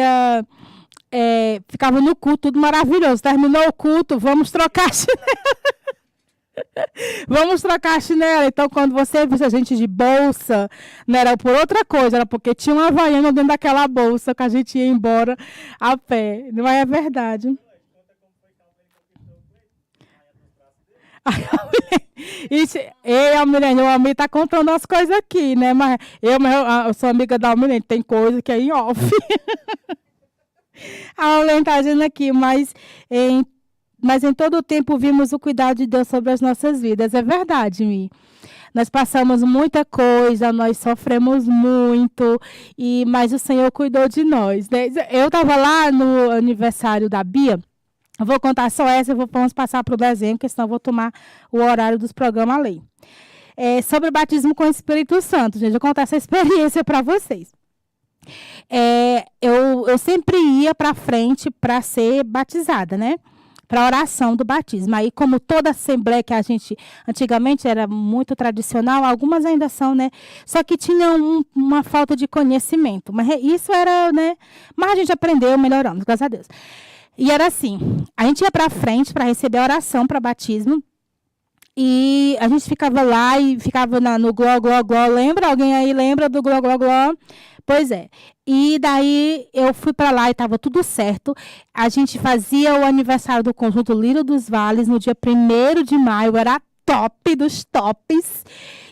ficava no culto, tudo maravilhoso. Terminou o culto, vamos trocar a chinela. Vamos trocar a chinela. Então, quando você visse a gente de bolsa, não era por outra coisa, era porque tinha uma havaiana dentro daquela bolsa que a gente ia embora a pé. Não é verdade? A Almirene, o Almir está contando as coisas aqui, né? Mas eu sou amiga da Almirene, tem coisa que é em off. A Almirene está dizendo aqui, mas em todo o tempo vimos o cuidado de Deus sobre as nossas vidas. É verdade, Mi. Nós passamos muita coisa, nós sofremos muito, mas o Senhor cuidou de nós, né? Eu estava lá no aniversário da Bia. Eu vou contar só essa, vamos passar para o desenho, porque senão eu vou tomar o horário dos programas ali. Sobre o batismo com o Espírito Santo, gente, eu vou contar essa experiência para vocês. Eu sempre ia para frente para ser batizada, né? para a oração do batismo. Aí, como toda assembleia que a gente antigamente era muito tradicional, algumas ainda são, né? Só que tinha uma falta de conhecimento. Mas isso era, né? Mas a gente aprendeu, melhoramos, graças a Deus. E era assim, a gente ia para frente para receber a oração para batismo. E a gente ficava lá e ficava no gló, gló, gló. Lembra? Alguém aí lembra do gló, gló, gló? Pois é. E daí eu fui para lá e estava tudo certo. A gente fazia o aniversário do Conjunto Lírio dos Vales no dia 1º de maio. Era top dos tops.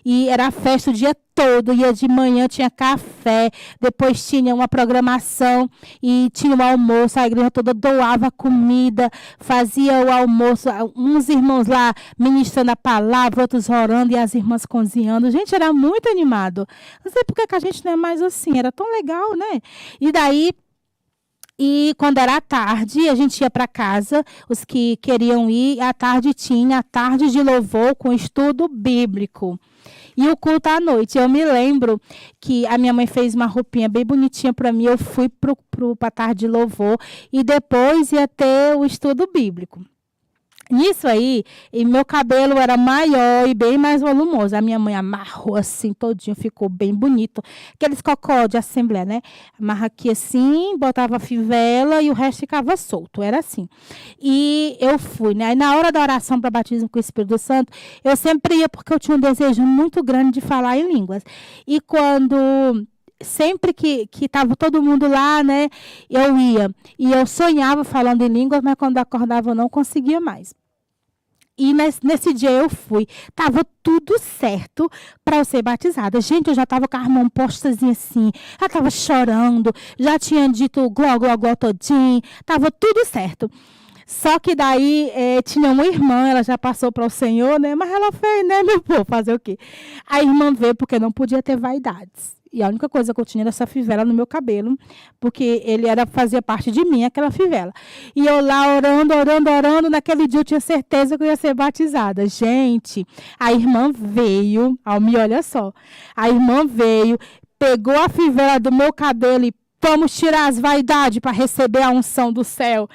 E era a festa o dia todo. Ia de manhã, tinha café. Depois tinha uma programação. E tinha um almoço. A igreja toda doava comida. Fazia o almoço. Uns irmãos lá ministrando a palavra, outros orando e as irmãs cozinhando. Gente, era muito animado. Não sei por que a gente não é mais assim. Era tão legal, né? E daí... E quando era tarde, a gente ia para casa, os que queriam ir, à tarde tinha a tarde de louvor com estudo bíblico. E o culto à noite. Eu me lembro que a minha mãe fez uma roupinha bem bonitinha para mim. Eu fui para a tarde de louvor e depois ia ter o estudo bíblico. Nisso aí, e meu cabelo era maior e bem mais volumoso. A minha mãe amarrou assim todinho, ficou bem bonito. Aqueles cocó de assembleia, né? Amarra aqui assim, botava a fivela e o resto ficava solto. Era assim. E eu fui, né? Aí na hora da oração para batismo com o Espírito Santo, eu sempre ia porque eu tinha um desejo muito grande de falar em línguas. E quando... Sempre que estava todo mundo lá, né? Eu ia. E eu sonhava falando em línguas, mas quando acordava eu não conseguia mais. E nesse dia eu fui. Tava tudo certo para eu ser batizada. Gente, eu já tava com a mão postazinha assim. Já tava chorando. Já tinha dito gló, gló, gló todinho. Tava tudo certo. Só que daí tinha uma irmã, ela já passou para o Senhor, né? Mas ela fez, né, meu povo? Fazer o quê? A irmã veio porque não podia ter vaidades. E a única coisa que eu tinha era essa fivela no meu cabelo, porque fazia parte de mim, aquela fivela. E eu lá orando, naquele dia eu tinha certeza que eu ia ser batizada. Gente, a irmã veio, olha só, a irmã veio, pegou a fivela do meu cabelo e vamos tirar as vaidades para receber a unção do céu.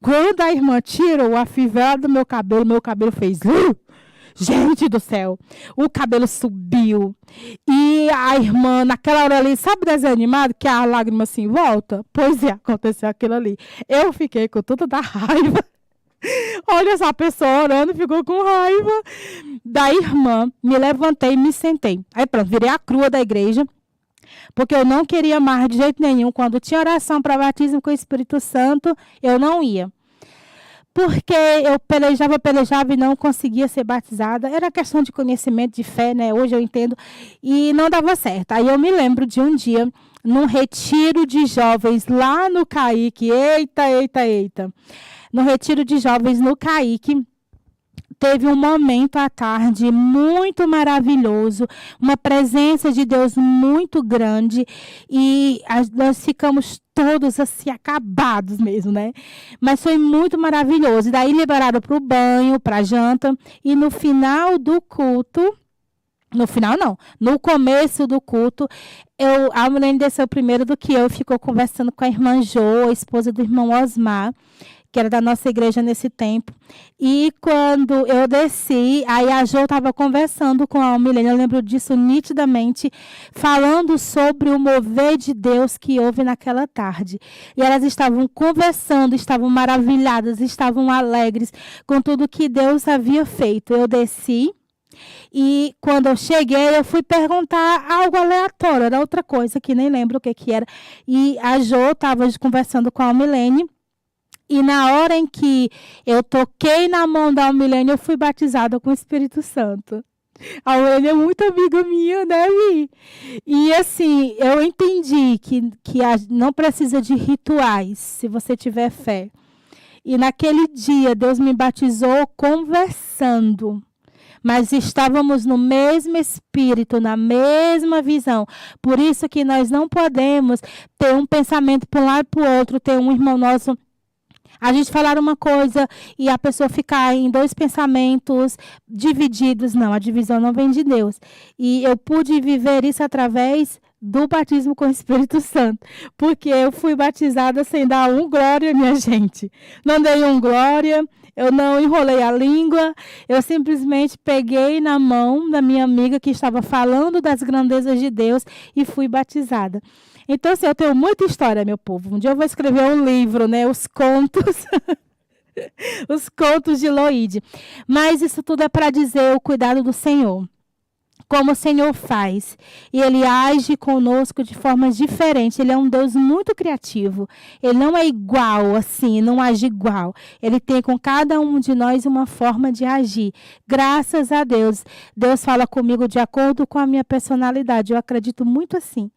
Quando a irmã tirou a fivela do meu cabelo fez... Gente do céu, o cabelo subiu. E a irmã, naquela hora ali, sabe desenho animado que a lágrima assim volta? Pois é, aconteceu aquilo ali. Eu fiquei com toda da raiva. Olha essa pessoa orando, ficou com raiva. Da irmã, me levantei e me sentei. Aí pronto, virei a crua da igreja. Porque eu não queria mais de jeito nenhum. Quando tinha oração para batismo com o Espírito Santo, eu não ia. Porque eu pelejava e não conseguia ser batizada. Era questão de conhecimento, de fé, né? Hoje eu entendo. E não dava certo. Aí eu me lembro de um dia, num retiro de jovens lá no Caique. Eita. No retiro de jovens no Caique, teve um momento à tarde muito maravilhoso, uma presença de Deus muito grande e nós ficamos todos assim acabados mesmo, né? Mas foi muito maravilhoso. E daí liberaram para o banho, para a janta e no final do culto, no começo do culto, a mulher desceu primeiro do que eu, ficou conversando com a irmã Jo, a esposa do irmão Osmar, que era da nossa igreja nesse tempo. E quando eu desci, aí a Jo estava conversando com a Milene, eu lembro disso nitidamente, falando sobre o mover de Deus que houve naquela tarde. E elas estavam conversando, estavam maravilhadas, estavam alegres com tudo que Deus havia feito. Eu desci e quando eu cheguei, eu fui perguntar algo aleatório, era outra coisa que nem lembro o que era. E a Jo estava conversando com a Milene. E na hora em que eu toquei na mão da Almilene, eu fui batizada com o Espírito Santo. A Almilene é muito amiga minha, né, Mi? E assim, eu entendi que não precisa de rituais, se você tiver fé. E naquele dia, Deus me batizou conversando. Mas estávamos no mesmo espírito, na mesma visão. Por isso que nós não podemos ter um pensamento para um lado e para o outro, ter um irmão nosso... A gente falar uma coisa e a pessoa ficar em dois pensamentos divididos. Não, a divisão não vem de Deus. E eu pude viver isso através do batismo com o Espírito Santo. Porque eu fui batizada sem dar um glória, minha gente. Não dei um glória. Eu não enrolei a língua, eu simplesmente peguei na mão da minha amiga que estava falando das grandezas de Deus e fui batizada. Então, assim, eu tenho muita história, meu povo. Um dia eu vou escrever um livro, né? Os contos... Os contos de Loide. Mas isso tudo é para dizer o cuidado do Senhor. Como o Senhor faz. E Ele age conosco de formas diferentes. Ele é um Deus muito criativo. Ele não é igual assim, não age igual. Ele tem com cada um de nós uma forma de agir. Graças a Deus. Deus fala comigo de acordo com a minha personalidade. Eu acredito muito assim.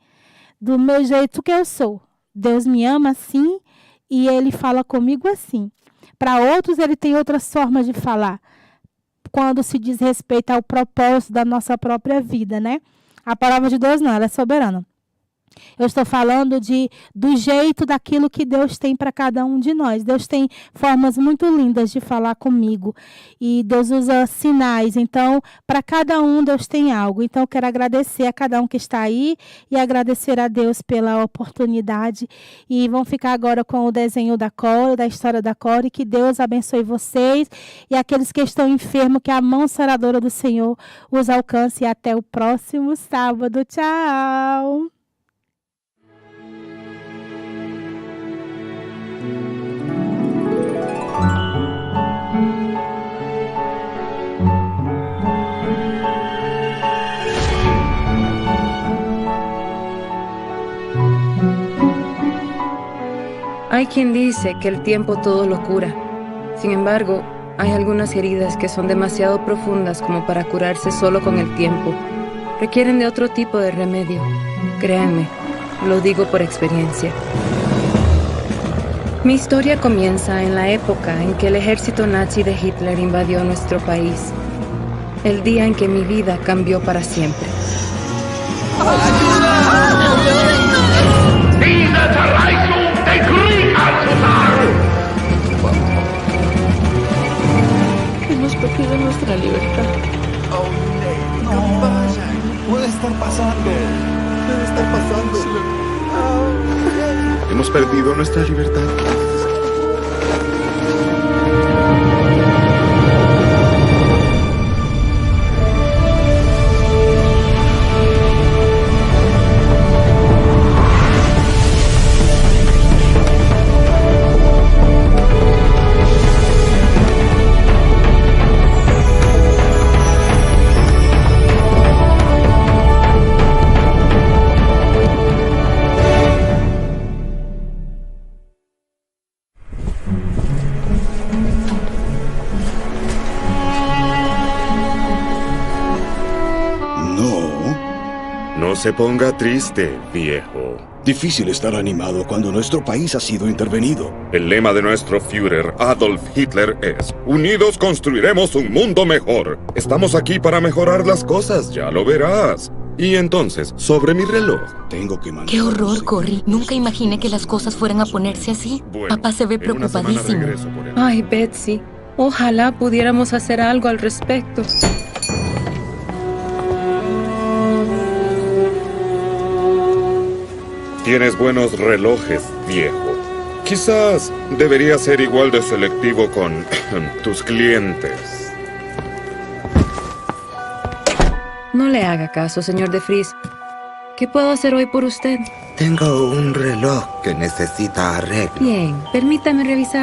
Do meu jeito que eu sou. Deus me ama assim e Ele fala comigo assim. Para outros, ele tem outras formas de falar, quando se diz respeito ao propósito da nossa própria vida, né? A palavra de Deus não, ela é soberana. Eu estou falando do jeito daquilo que Deus tem para cada um de nós. Deus tem formas muito lindas de falar comigo. E Deus usa sinais. Então, para cada um, Deus tem algo. Então, eu quero agradecer a cada um que está aí e agradecer a Deus pela oportunidade. E vamos ficar agora com o desenho da Core, da história da Core. Que Deus abençoe vocês e aqueles que estão enfermos, que a mão saradora do Senhor os alcance. E até o próximo sábado. Tchau! Hay quien dice que el tiempo todo lo cura. Sin embargo, hay algunas heridas que son demasiado profundas como para curarse solo con el tiempo. Requieren de otro tipo de remedio. Créanme, lo digo por experiencia. Mi historia comienza en la época en que el ejército nazi de Hitler invadió nuestro país. El día en que mi vida cambió para siempre. Hemos perdido nuestra libertad. No pasa. Puede estar pasando. Debe estar pasando. Hemos perdido nuestra libertad. No se ponga triste, viejo. Difícil estar animado cuando nuestro país ha sido intervenido. El lema de nuestro Führer, Adolf Hitler, es: unidos construiremos un mundo mejor. Estamos aquí para mejorar las cosas, ya lo verás. Y entonces, sobre mi reloj. Tengo que mandar. ¡Qué horror, Corrie! Nunca imaginé que las cosas fueran a ponerse así. Bueno, Papá se ve preocupadísimo. Ay, Betsy, ojalá pudiéramos hacer algo al respecto. Tienes buenos relojes, viejo. Quizás deberías ser igual de selectivo con tus clientes. No le haga caso, señor de Vries. ¿Qué puedo hacer hoy por usted? Tengo un reloj que necesita arreglo. Bien, permítame revisarlo.